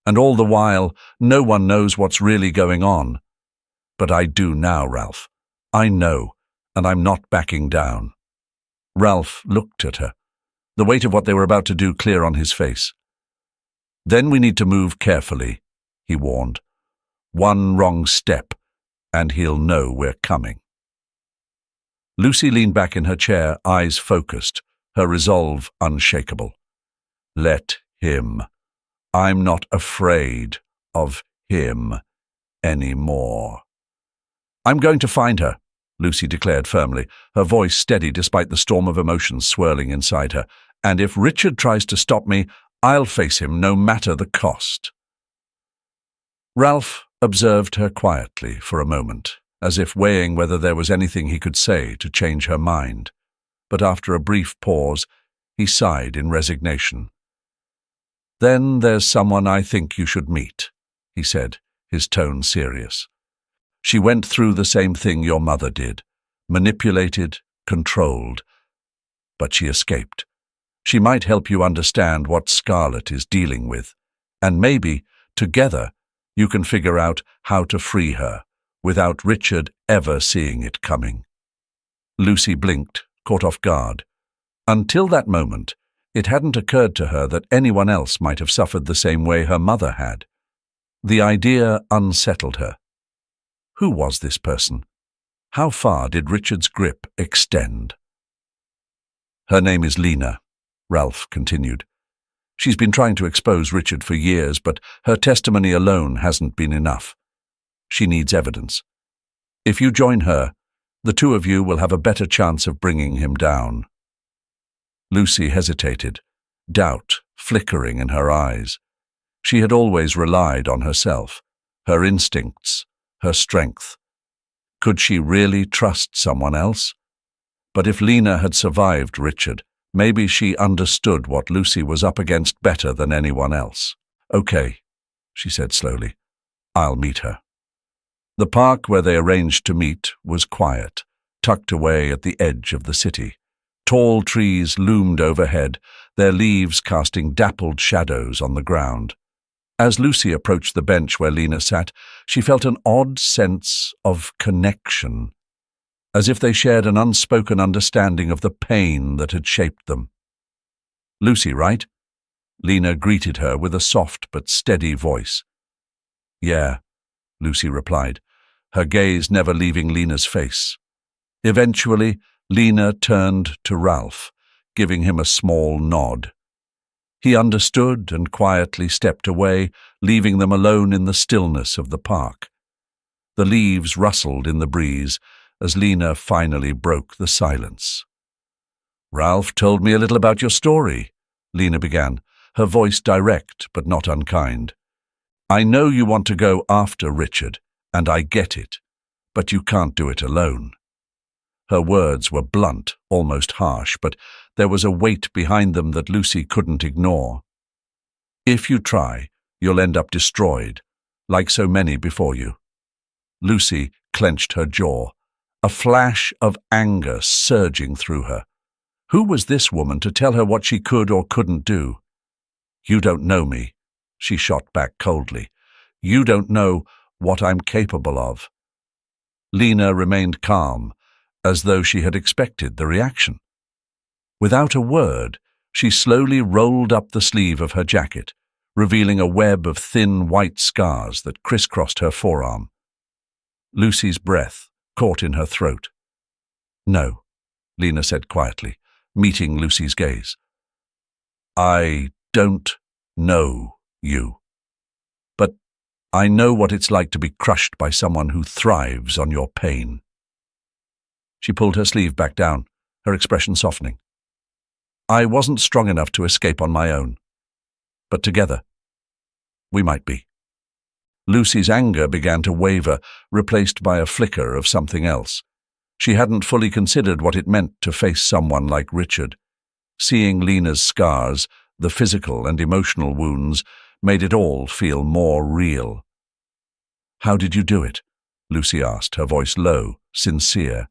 And all the while, no one knows what's really going on. But I do now, Ralph. I know, and I'm not backing down." Ralph looked at her, the weight of what they were about to do clear on his face. "Then we need to move carefully," he warned. "One wrong step, and he'll know we're coming." Lucy leaned back in her chair, eyes focused, her resolve unshakable. "Let him. I'm not afraid of him anymore." "I'm going to find her," Lucy declared firmly, her voice steady despite the storm of emotions swirling inside her. "And if Richard tries to stop me, I'll face him no matter the cost." Ralph observed her quietly for a moment, as if weighing whether there was anything he could say to change her mind. But after a brief pause, he sighed in resignation. "Then there's someone I think you should meet," he said, his tone serious. "She went through the same thing your mother did, manipulated, controlled. But she escaped. She might help you understand what Scarlett is dealing with, and maybe, together, you can figure out how to free her, without Richard ever seeing it coming." Lucy blinked, caught off guard. Until that moment, it hadn't occurred to her that anyone else might have suffered the same way her mother had. The idea unsettled her. Who was this person? How far did Richard's grip extend? "Her name is Lena," Ralph continued. "She's been trying to expose Richard for years, but her testimony alone hasn't been enough. She needs evidence. If you join her, the two of you will have a better chance of bringing him down." Lucy hesitated, doubt flickering in her eyes. She had always relied on herself, her instincts, her strength. Could she really trust someone else? But if Lena had survived Richard, maybe she understood what Lucy was up against better than anyone else. "Okay," she said slowly. "I'll meet her." The park where they arranged to meet was quiet, tucked away at the edge of the city. Tall trees loomed overhead, their leaves casting dappled shadows on the ground. As Lucy approached the bench where Lena sat, she felt an odd sense of connection, as if they shared an unspoken understanding of the pain that had shaped them. "Lucy, right?" Lena greeted her with a soft but steady voice. "Yeah," Lucy replied, her gaze never leaving Lena's face. Eventually, Lena turned to Ralph, giving him a small nod. He understood and quietly stepped away, leaving them alone in the stillness of the park. The leaves rustled in the breeze as Lena finally broke the silence. "Ralph told me a little about your story," Lena began, her voice direct but not unkind. "I know you want to go after Richard, and I get it, but you can't do it alone." Her words were blunt, almost harsh, but there was a weight behind them that Lucy couldn't ignore. "If you try, you'll end up destroyed, like so many before you." Lucy clenched her jaw, a flash of anger surging through her. Who was this woman to tell her what she could or couldn't do? "You don't know me," she shot back coldly. "You don't know what I'm capable of." Lena remained calm, as though she had expected the reaction. Without a word, she slowly rolled up the sleeve of her jacket, revealing a web of thin white scars that crisscrossed her forearm. Lucy's breath caught in her throat. "No," Lena said quietly, meeting Lucy's gaze. "I don't know you. But I know what it's like to be crushed by someone who thrives on your pain." She pulled her sleeve back down, her expression softening. "I wasn't strong enough to escape on my own. But together, we might be." Lucy's anger began to waver, replaced by a flicker of something else. She hadn't fully considered what it meant to face someone like Richard. Seeing Lena's scars, the physical and emotional wounds, made it all feel more real. "How did you do it?" Lucy asked, her voice low, sincere.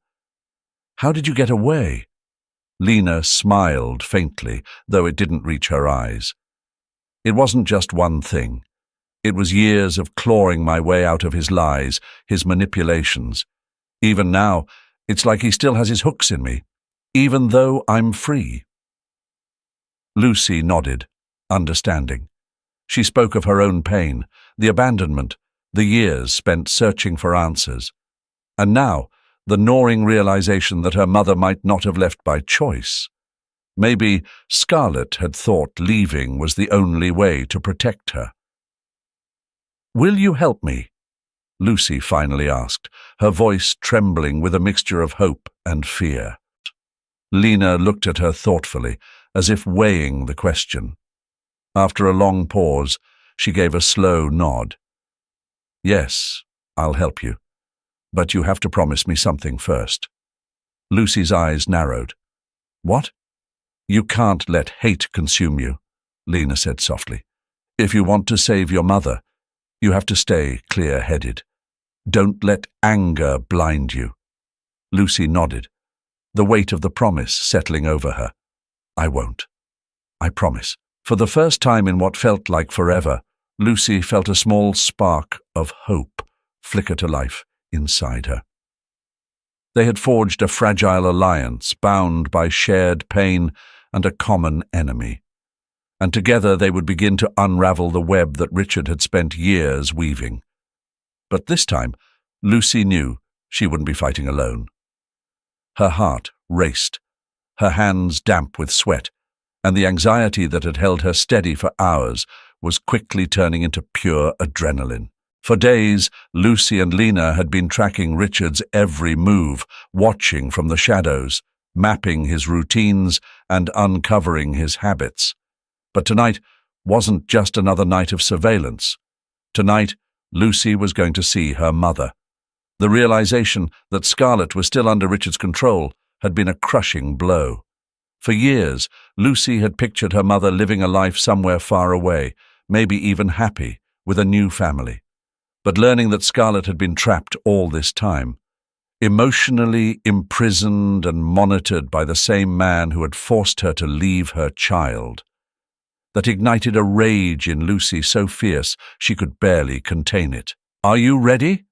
How did you get away? Lena smiled faintly, though it didn't reach her eyes. It wasn't just one thing. It was years of clawing my way out of his lies, his manipulations. Even now, it's like he still has his hooks in me, even though I'm free. Lucy nodded, understanding. She spoke of her own pain, the abandonment, the years spent searching for answers. And now, the gnawing realization that her mother might not have left by choice. Maybe Scarlett had thought leaving was the only way to protect her. "Will you help me?" Lucy finally asked, her voice trembling with a mixture of hope and fear. Lena looked at her thoughtfully, as if weighing the question. After a long pause, she gave a slow nod. "Yes, I'll help you. But you have to promise me something first." Lucy's eyes narrowed. "What?" "You can't let hate consume you," Lena said softly. "If you want to save your mother, you have to stay clear-headed. Don't let anger blind you." Lucy nodded, the weight of the promise settling over her. "I won't. I promise." For the first time in what felt like forever, Lucy felt a small spark of hope flicker to life inside her. They had forged a fragile alliance bound by shared pain and a common enemy. And together they would begin to unravel the web that Richard had spent years weaving. But this time, Lucy knew she wouldn't be fighting alone. Her heart raced, her hands damp with sweat, and the anxiety that had held her steady for hours was quickly turning into pure adrenaline. For days, Lucy and Lena had been tracking Richard's every move, watching from the shadows, mapping his routines and uncovering his habits. But tonight wasn't just another night of surveillance. Tonight, Lucy was going to see her mother. The realization that Scarlett was still under Richard's control had been a crushing blow. For years, Lucy had pictured her mother living a life somewhere far away, maybe even happy, with a new family. But learning that Scarlett had been trapped all this time, emotionally imprisoned and monitored by the same man who had forced her to leave her child, that ignited a rage in Lucy so fierce she could barely contain it. "Are you ready?"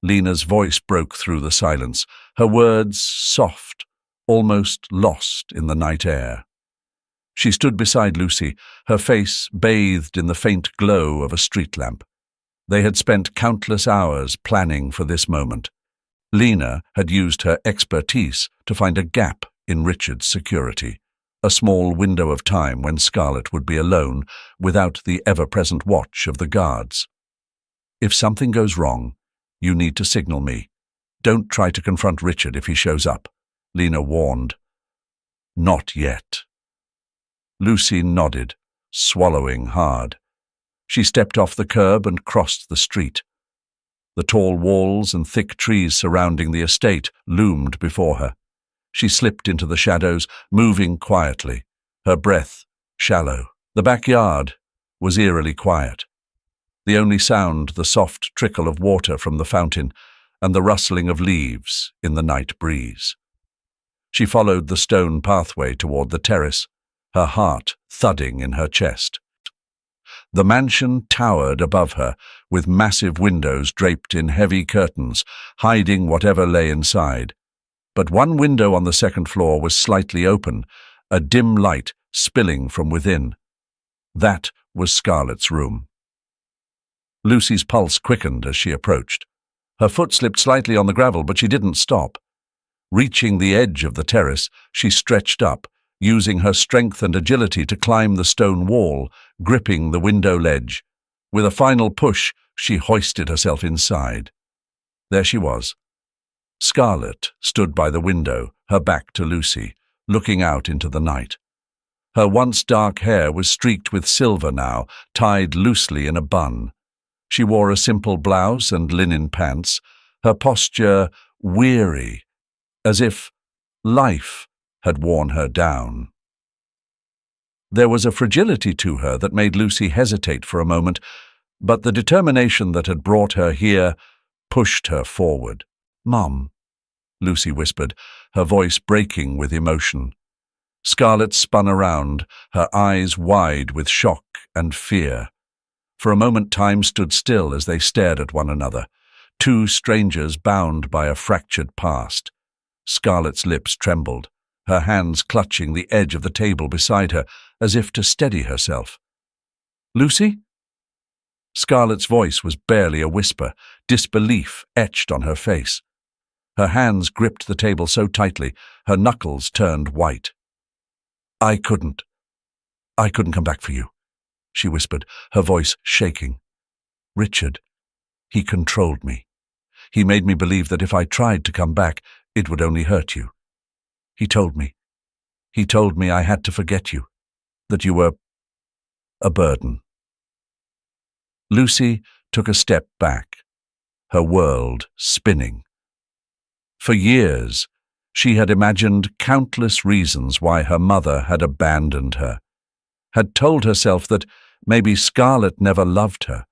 Lena's voice broke through the silence, her words soft, almost lost in the night air. She stood beside Lucy, her face bathed in the faint glow of a street lamp. They had spent countless hours planning for this moment. Lena had used her expertise to find a gap in Richard's security, a small window of time when Scarlett would be alone without the ever-present watch of the guards. "If something goes wrong, you need to signal me. Don't try to confront Richard if he shows up," Lena warned. "Not yet." Lucy nodded, swallowing hard. She stepped off the curb and crossed the street. The tall walls and thick trees surrounding the estate loomed before her. She slipped into the shadows, moving quietly, her breath shallow. The backyard was eerily quiet. The only sound the soft trickle of water from the fountain and the rustling of leaves in the night breeze. She followed the stone pathway toward the terrace, her heart thudding in her chest. The mansion towered above her, with massive windows draped in heavy curtains, hiding whatever lay inside. But one window on the second floor was slightly open, a dim light spilling from within. That was Scarlett's room. Lucy's pulse quickened as she approached. Her foot slipped slightly on the gravel, but she didn't stop. Reaching the edge of the terrace, she stretched up, using her strength and agility to climb the stone wall, gripping the window ledge. With a final push, she hoisted herself inside. There she was. Scarlett stood by the window, her back to Lucy, looking out into the night. Her once dark hair was streaked with silver now, tied loosely in a bun. She wore a simple blouse and linen pants, her posture weary, as if life had worn her down. There was a fragility to her that made Lucy hesitate for a moment, but the determination that had brought her here pushed her forward. "Mum," Lucy whispered, her voice breaking with emotion. Scarlett spun around, her eyes wide with shock and fear. For a moment time stood still as they stared at one another, two strangers bound by a fractured past. Scarlett's lips trembled, her hands clutching the edge of the table beside her as if to steady herself. "Lucy?" Scarlett's voice was barely a whisper, disbelief etched on her face. Her hands gripped the table so tightly, her knuckles turned white. I couldn't come back for you," she whispered, her voice shaking. "Richard, he controlled me. He made me believe that if I tried to come back, it would only hurt you. He told me I had to forget you, that you were a burden." Lucy took a step back, her world spinning. For years, she had imagined countless reasons why her mother had abandoned her, had told herself that maybe Scarlett never loved her,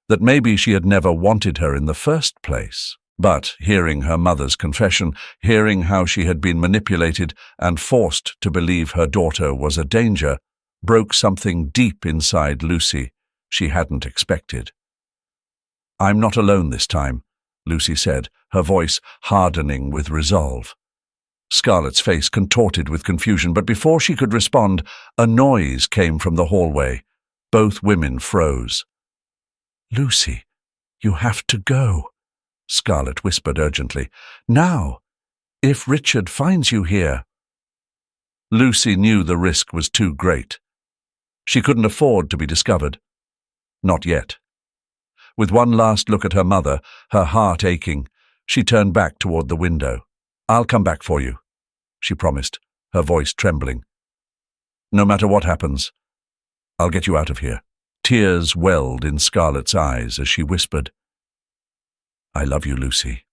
that maybe she had never wanted her in the first place. But hearing her mother's confession, hearing how she had been manipulated and forced to believe her daughter was a danger, broke something deep inside Lucy she hadn't expected. "I'm not alone this time," Lucy said, her voice hardening with resolve. Scarlett's face contorted with confusion, but before she could respond, a noise came from the hallway. Both women froze. "Lucy, you have to go," Scarlett whispered urgently. "Now, if Richard finds you here." Lucy knew the risk was too great. She couldn't afford to be discovered. Not yet. With one last look at her mother, her heart aching, she turned back toward the window. "I'll come back for you," she promised, her voice trembling. "No matter what happens, I'll get you out of here." Tears welled in Scarlett's eyes as she whispered, "I love you, Lucy.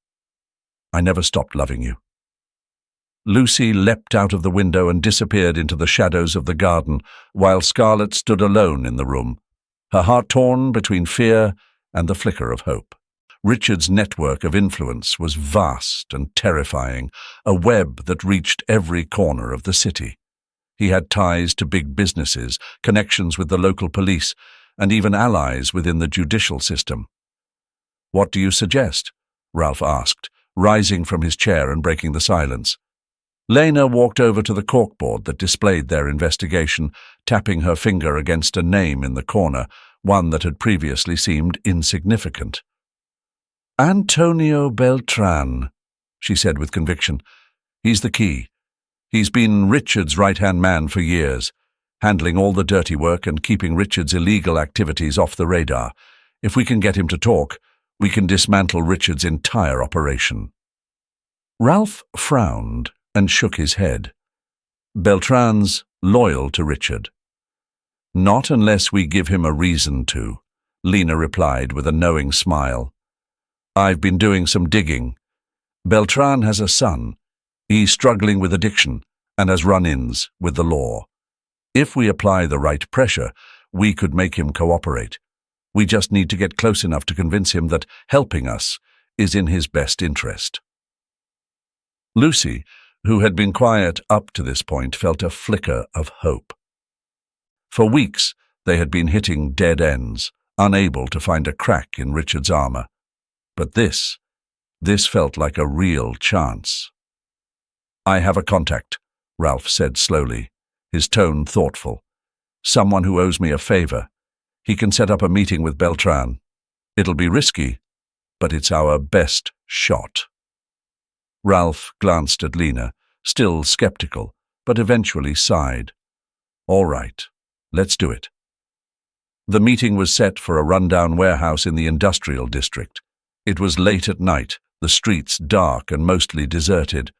I never stopped loving you." Lucy leapt out of the window and disappeared into the shadows of the garden, while Scarlett stood alone in the room, her heart torn between fear and the flicker of hope. Richard's network of influence was vast and terrifying, a web that reached every corner of the city. He had ties to big businesses, connections with the local police, and even allies within the judicial system. "What do you suggest?" Ralph asked, rising from his chair and breaking the silence. Lena walked over to the corkboard that displayed their investigation, tapping her finger against a name in the corner, one that had previously seemed insignificant. "Antonio Beltran," she said with conviction. "He's the key. He's been Richard's right-hand man for years, handling all the dirty work and keeping Richard's illegal activities off the radar. If we can get him to talk, we can dismantle Richard's entire operation." Ralph frowned and shook his head. "Beltran's loyal to Richard." "Not unless we give him a reason to," Lena replied with a knowing smile. "I've been doing some digging. Beltran has a son. He's struggling with addiction and has run-ins with the law. If we apply the right pressure, we could make him cooperate. We just need to get close enough to convince him that helping us is in his best interest." Lucy, who had been quiet up to this point, felt a flicker of hope. For weeks, they had been hitting dead ends, unable to find a crack in Richard's armor. But this felt like a real chance. "I have a contact," Ralph said slowly, his tone thoughtful. "Someone who owes me a favor. He can set up a meeting with Beltran. It'll be risky, but it's our best shot." Ralph glanced at Lena, still skeptical, but eventually sighed. "All right, let's do it." The meeting was set for a rundown warehouse in the industrial district. It was late at night, the streets dark and mostly deserted.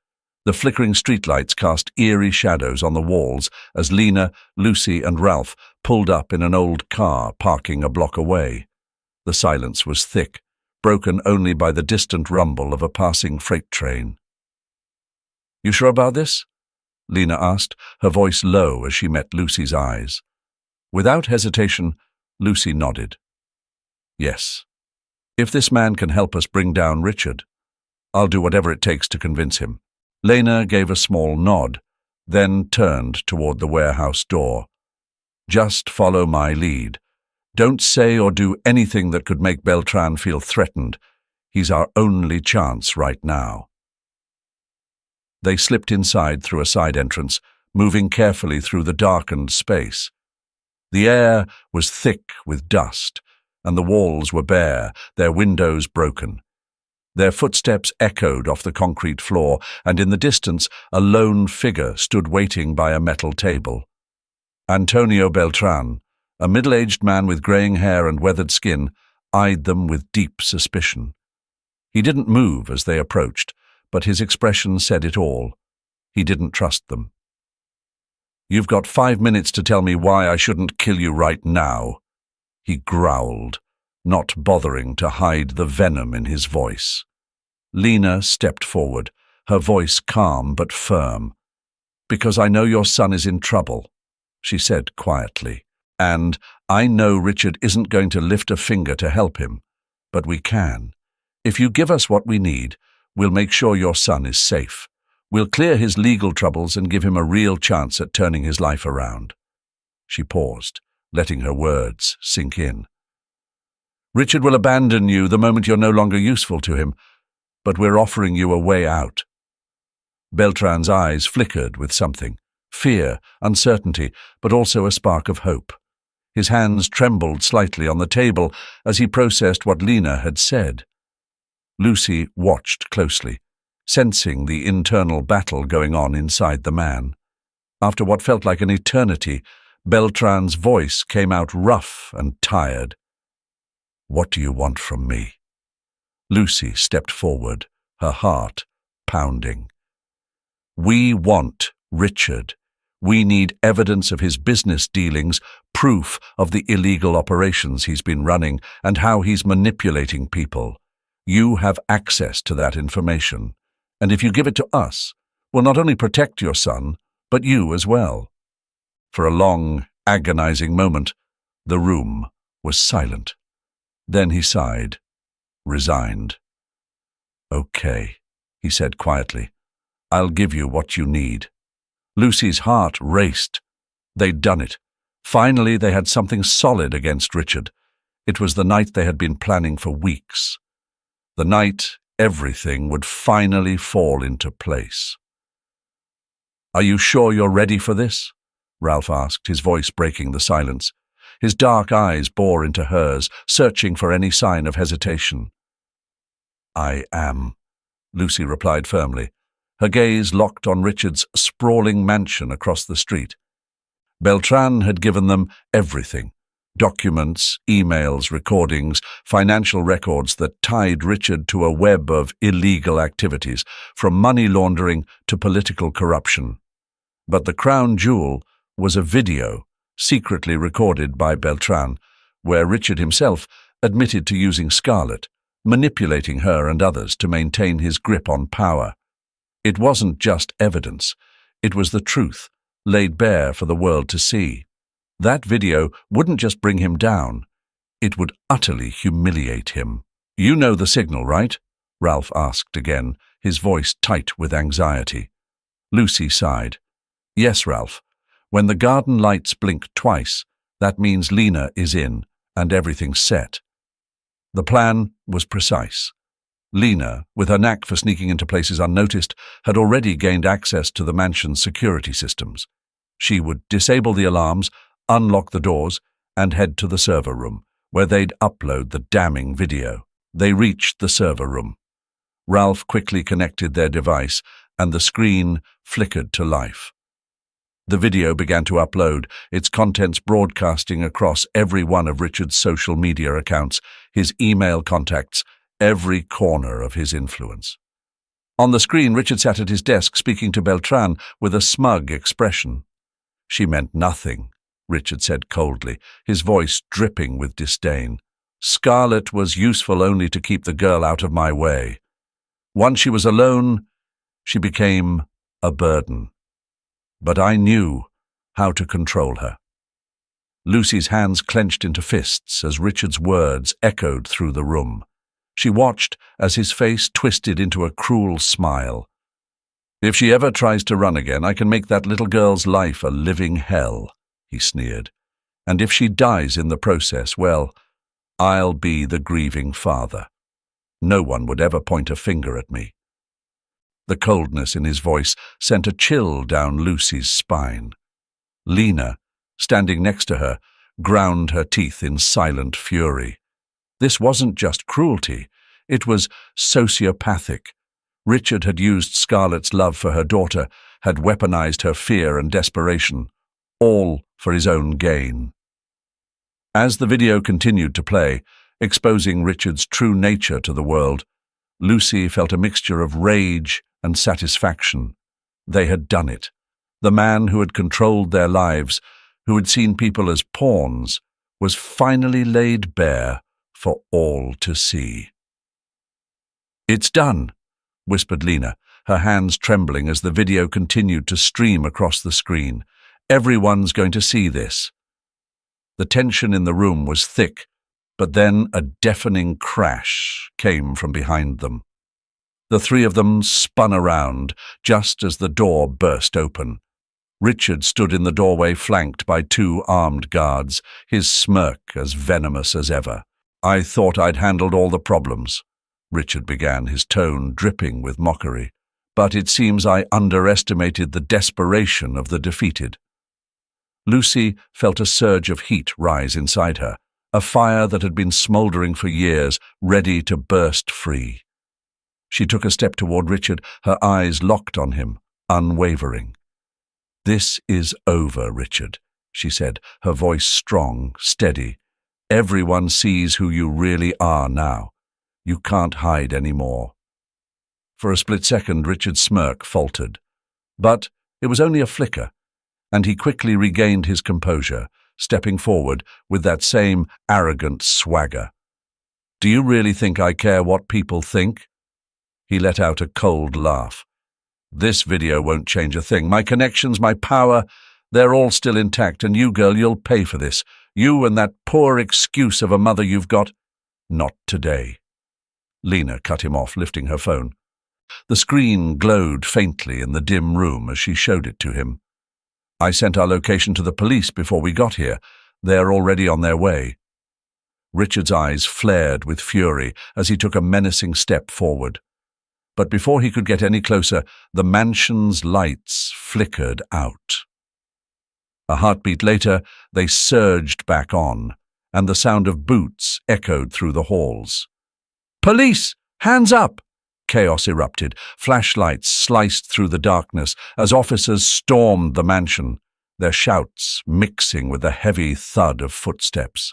The flickering streetlights cast eerie shadows on the walls as Lena, Lucy, and Ralph pulled up in an old car parking a block away. The silence was thick, broken only by the distant rumble of a passing freight train. "You sure about this?" Lena asked, her voice low as she met Lucy's eyes. Without hesitation, Lucy nodded. "Yes." If this man can help us bring down Richard, I'll do whatever it takes to convince him." Lena gave a small nod, then turned toward the warehouse door. "Just follow my lead. Don't say or do anything that could make Beltran feel threatened. He's our only chance right now." They slipped inside through a side entrance, moving carefully through the darkened space. The air was thick with dust, and the walls were bare, their windows broken. Their footsteps echoed off the concrete floor, and in the distance a lone figure stood waiting by a metal table. Antonio Beltran, a middle-aged man with graying hair and weathered skin, eyed them with deep suspicion. He didn't move as they approached, but his expression said it all. He didn't trust them. "You've got 5 minutes to tell me why I shouldn't kill you right now," he growled, not bothering to hide the venom in his voice. Lena stepped forward, her voice calm but firm. "Because I know your son is in trouble," she said quietly. "And I know Richard isn't going to lift a finger to help him, but we can. If you give us what we need, we'll make sure your son is safe. We'll clear his legal troubles and give him a real chance at turning his life around." She paused, letting her words sink in. "Richard will abandon you the moment you're no longer useful to him, but we're offering you a way out." Beltran's eyes flickered with something, fear, uncertainty, but also a spark of hope. His hands trembled slightly on the table as he processed what Lena had said. Lucy watched closely, sensing the internal battle going on inside the man. After what felt like an eternity, Beltran's voice came out rough and tired. "What do you want from me?" Lucy stepped forward, her heart pounding. "We want Richard. We need evidence of his business dealings, proof of the illegal operations he's been running, and how he's manipulating people. You have access to that information, and if you give it to us, we'll not only protect your son, but you as well." For a long, agonizing moment, the room was silent. Then he sighed, resigned. "Okay," he said quietly. "I'll give you what you need." Lucy's heart raced. They'd done it. Finally, they had something solid against Richard. It was the night they had been planning for weeks. The night everything would finally fall into place. "Are you sure you're ready for this?" Ralph asked, his voice breaking the silence. His dark eyes bore into hers, searching for any sign of hesitation. "I am," Lucy replied firmly, her gaze locked on Richard's sprawling mansion across the street. Beltran had given them everything: documents, emails, recordings, financial records that tied Richard to a web of illegal activities, from money laundering to political corruption. But the crown jewel was a video secretly recorded by Beltran, where Richard himself admitted to using Scarlet, manipulating her and others to maintain his grip on power. It wasn't just evidence, it was the truth, laid bare for the world to see. That video wouldn't just bring him down, it would utterly humiliate him. "You know the signal, right?" Ralph asked again, his voice tight with anxiety. Lucy sighed. "Yes, Ralph. When the garden lights blink twice, that means Lena is in, and everything's set." The plan was precise. Lena, with her knack for sneaking into places unnoticed, had already gained access to the mansion's security systems. She would disable the alarms, unlock the doors, and head to the server room, where they'd upload the damning video. They reached the server room. Ralph quickly connected their device, and the screen flickered to life. The video began to upload, its contents broadcasting across every one of Richard's social media accounts, his email contacts, every corner of his influence. On the screen, Richard sat at his desk speaking to Beltran with a smug expression. "She meant nothing," Richard said coldly, his voice dripping with disdain. "Scarlet was useful only to keep the girl out of my way. Once she was alone, she became a burden. But I knew how to control her." Lucy's hands clenched into fists as Richard's words echoed through the room. She watched as his face twisted into a cruel smile. "If she ever tries to run again, I can make that little girl's life a living hell," he sneered. "And if she dies in the process, well, I'll be the grieving father. No one would ever point a finger at me." The coldness in his voice sent a chill down Lucy's spine. Lena, standing next to her, ground her teeth in silent fury. This wasn't just cruelty, it was sociopathic. Richard had used Scarlett's love for her daughter, had weaponized her fear and desperation, all for his own gain. As the video continued to play, exposing Richard's true nature to the world, Lucy felt a mixture of rage and satisfaction. They had done it. The man who had controlled their lives, who had seen people as pawns, was finally laid bare for all to see. "It's done," whispered Lena, her hands trembling as the video continued to stream across the screen. "Everyone's going to see this." The tension in the room was thick, but then a deafening crash came from behind them. The three of them spun around just as the door burst open. Richard stood in the doorway flanked by two armed guards, his smirk as venomous as ever. "I thought I'd handled all the problems," Richard began, his tone dripping with mockery. "But it seems I underestimated the desperation of the defeated." Lucy felt a surge of heat rise inside her, a fire that had been smoldering for years, ready to burst free. She took a step toward Richard, her eyes locked on him, unwavering. "This is over, Richard," she said, her voice strong, steady. "Everyone sees who you really are now. You can't hide anymore." For a split second, Richard's smirk faltered. But it was only a flicker, and he quickly regained his composure, stepping forward with that same arrogant swagger. "Do you really think I care what people think?" He let out a cold laugh. "This video won't change a thing. My connections, my power, they're all still intact, and you, girl, you'll pay for this. You and that poor excuse of a mother you've got. Not today." Lena cut him off, lifting her phone. The screen glowed faintly in the dim room as she showed it to him. "I sent our location to the police before we got here. They're already on their way." Richard's eyes flared with fury as he took a menacing step forward. But before he could get any closer, the mansion's lights flickered out. A heartbeat later, they surged back on, and the sound of boots echoed through the halls. "Police! Hands up!" Chaos erupted. Flashlights sliced through the darkness as officers stormed the mansion, their shouts mixing with the heavy thud of footsteps.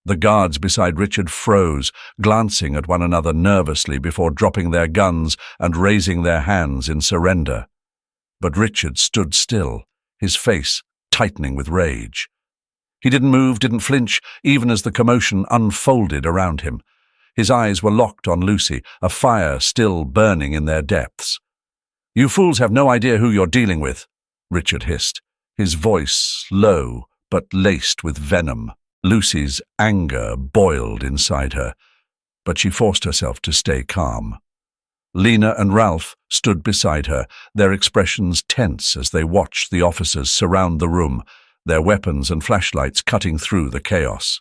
The guards beside Richard froze, glancing at one another nervously before dropping their guns and raising their hands in surrender. But Richard stood still, his face tightening with rage. He didn't move, didn't flinch, even as the commotion unfolded around him. His eyes were locked on Lucy, a fire still burning in their depths. "You fools have no idea who you're dealing with," Richard hissed, his voice low but laced with venom. Lucy's anger boiled inside her, but she forced herself to stay calm. Lena and Ralph stood beside her, their expressions tense as they watched the officers surround the room, their weapons and flashlights cutting through the chaos.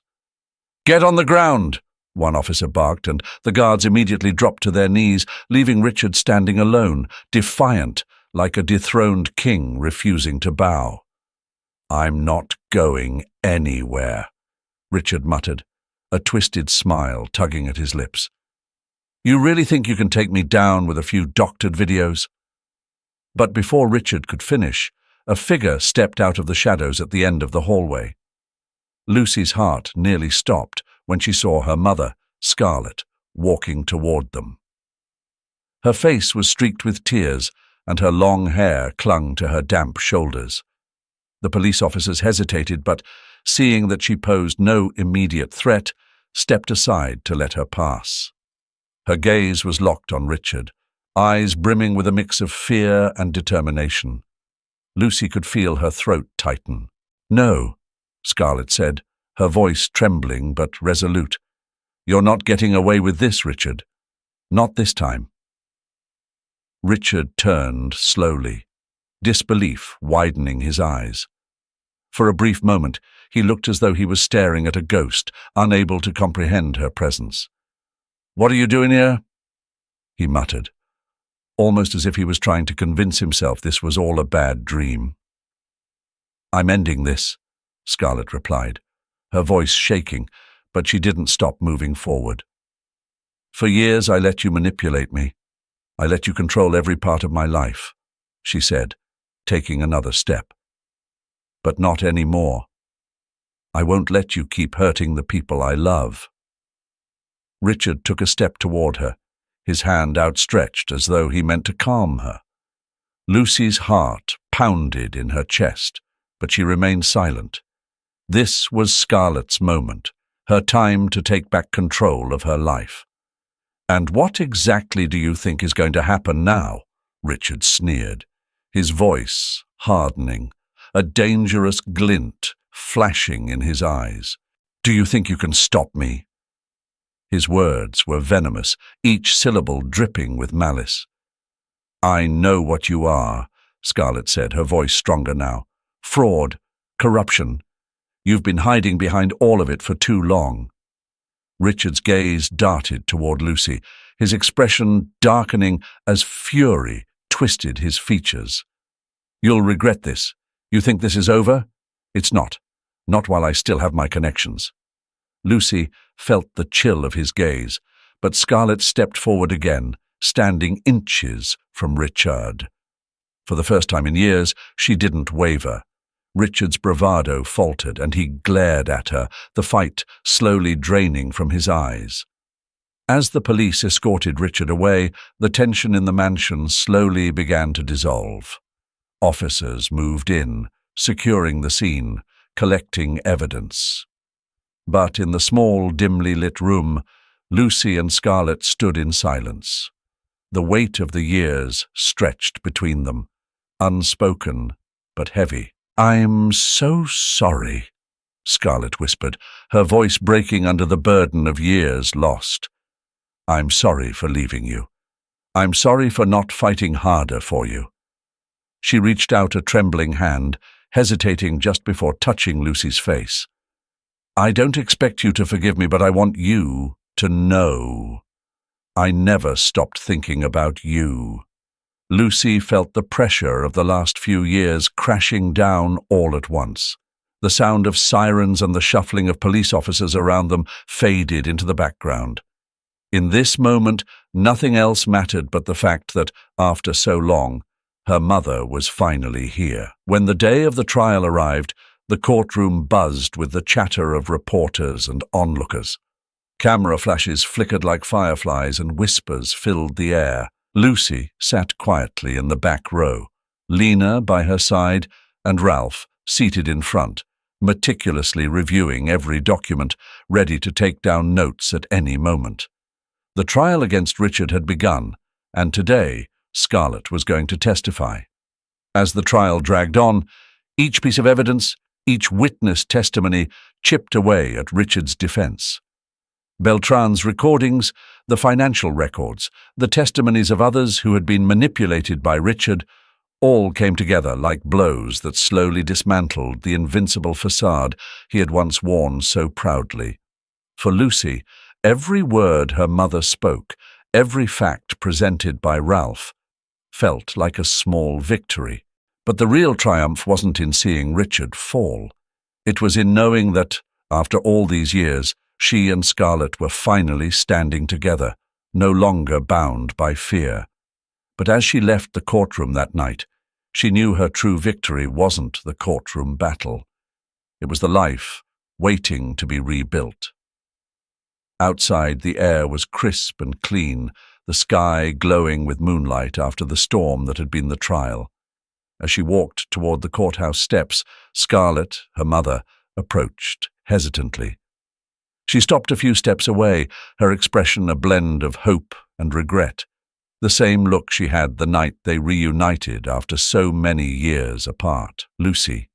"Get on the ground!" one officer barked, and the guards immediately dropped to their knees, leaving Richard standing alone, defiant, like a dethroned king refusing to bow. "I'm not going anywhere," Richard muttered, a twisted smile tugging at his lips. "You really think you can take me down with a few doctored videos?" But before Richard could finish, a figure stepped out of the shadows at the end of the hallway. Lucy's heart nearly stopped when she saw her mother, Scarlett, walking toward them. Her face was streaked with tears, and her long hair clung to her damp shoulders. The police officers hesitated, but, seeing that she posed no immediate threat, stepped aside to let her pass. Her gaze was locked on Richard, eyes brimming with a mix of fear and determination. Lucy could feel her throat tighten. "No," Scarlett said, her voice trembling but resolute. You're not getting away with this, Richard. Not this time. Richard turned slowly, disbelief widening his eyes. For a brief moment, he looked as though he was staring at a ghost, unable to comprehend her presence. "What are you doing here?" he muttered, almost as if he was trying to convince himself this was all a bad dream. "I'm ending this," Scarlett replied, her voice shaking, but she didn't stop moving forward. "For years I let you manipulate me. I let you control every part of my life," she said, taking another step. "But not anymore. I won't let you keep hurting the people I love." Richard took a step toward her, his hand outstretched as though he meant to calm her. Lucy's heart pounded in her chest, but she remained silent. This was Scarlett's moment, her time to take back control of her life. "And what exactly do you think is going to happen now?" Richard sneered, his voice hardening, a dangerous glint flashing in his eyes. "Do you think you can stop me?" His words were venomous, each syllable dripping with malice. "I know what you are," Scarlett said, her voice stronger now. "Fraud, corruption. You've been hiding behind all of it for too long." Richard's gaze darted toward Lucy, his expression darkening as fury twisted his features. "You'll regret this. You think this is over? It's not. Not while I still have my connections." Lucy felt the chill of his gaze, but Scarlett stepped forward again, standing inches from Richard. For the first time in years, she didn't waver. Richard's bravado faltered, and he glared at her, the fight slowly draining from his eyes. As the police escorted Richard away, the tension in the mansion slowly began to dissolve. Officers moved in, securing the scene, collecting evidence. But in the small, dimly lit room, Lucy and Scarlett stood in silence. The weight of the years stretched between them, unspoken but heavy. "I'm so sorry," Scarlett whispered, her voice breaking under the burden of years lost. "I'm sorry for leaving you. I'm sorry for not fighting harder for you." She reached out a trembling hand, hesitating just before touching Lucy's face. "I don't expect you to forgive me, but I want you to know. I never stopped thinking about you." Lucy felt the pressure of the last few years crashing down all at once. The sound of sirens and the shuffling of police officers around them faded into the background. In this moment, nothing else mattered but the fact that, after so long, her mother was finally here. When the day of the trial arrived, the courtroom buzzed with the chatter of reporters and onlookers. Camera flashes flickered like fireflies and whispers filled the air. Lucy sat quietly in the back row, Lena by her side and Ralph seated in front, meticulously reviewing every document, ready to take down notes at any moment. The trial against Richard had begun, and today Scarlett was going to testify. As the trial dragged on, each piece of evidence, each witness testimony chipped away at Richard's defense. Beltran's recordings, the financial records, the testimonies of others who had been manipulated by Richard, all came together like blows that slowly dismantled the invincible facade he had once worn so proudly. For Lucy, every word her mother spoke, every fact presented by Ralph, felt like a small victory. But the real triumph wasn't in seeing Richard fall. It was in knowing that, after all these years, she and Scarlett were finally standing together, no longer bound by fear. But as she left the courtroom that night, she knew her true victory wasn't the courtroom battle. It was the life waiting to be rebuilt. Outside, the air was crisp and clean, the sky glowing with moonlight after the storm that had been the trial. As she walked toward the courthouse steps, Scarlett, her mother, approached hesitantly. She stopped a few steps away, her expression a blend of hope and regret, the same look she had the night they reunited after so many years apart. "Lucy,"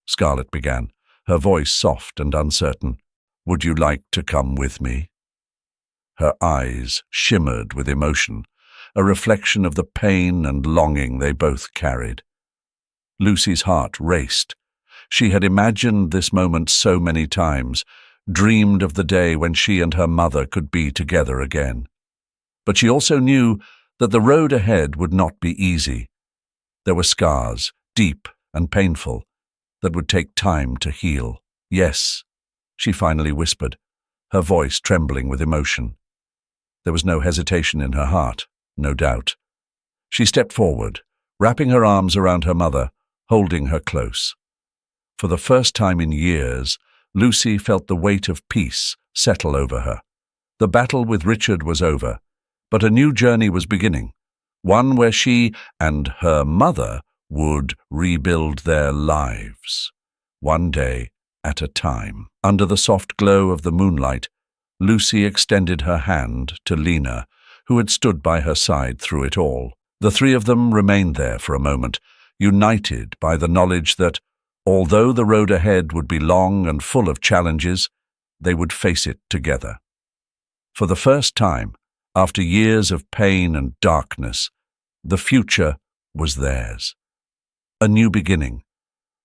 Scarlett began, her voice soft and uncertain, "would you like to come with me?" Her eyes shimmered with emotion, a reflection of the pain and longing they both carried. Lucy's heart raced. She had imagined this moment so many times, dreamed of the day when she and her mother could be together again. But she also knew that the road ahead would not be easy. There were scars, deep and painful, that would take time to heal. "Yes," she finally whispered, her voice trembling with emotion. There was no hesitation in her heart, no doubt. She stepped forward, wrapping her arms around her mother, holding her close. For the first time in years, Lucy felt the weight of peace settle over her. The battle with Richard was over, but a new journey was beginning, one where she and her mother would rebuild their lives, one day at a time. Under the soft glow of the moonlight, Lucy extended her hand to Lena, who had stood by her side through it all. The three of them remained there for a moment, united by the knowledge that, although the road ahead would be long and full of challenges, they would face it together. For the first time, after years of pain and darkness, the future was theirs. A new beginning,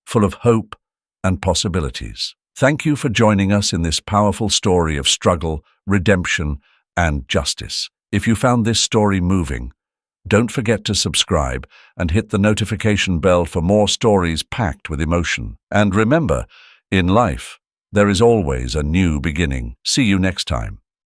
full of hope and possibilities. Thank you for joining us in this powerful story of struggle, redemption, and justice. If you found this story moving, don't forget to subscribe and hit the notification bell for more stories packed with emotion. And remember, in life, there is always a new beginning. See you next time.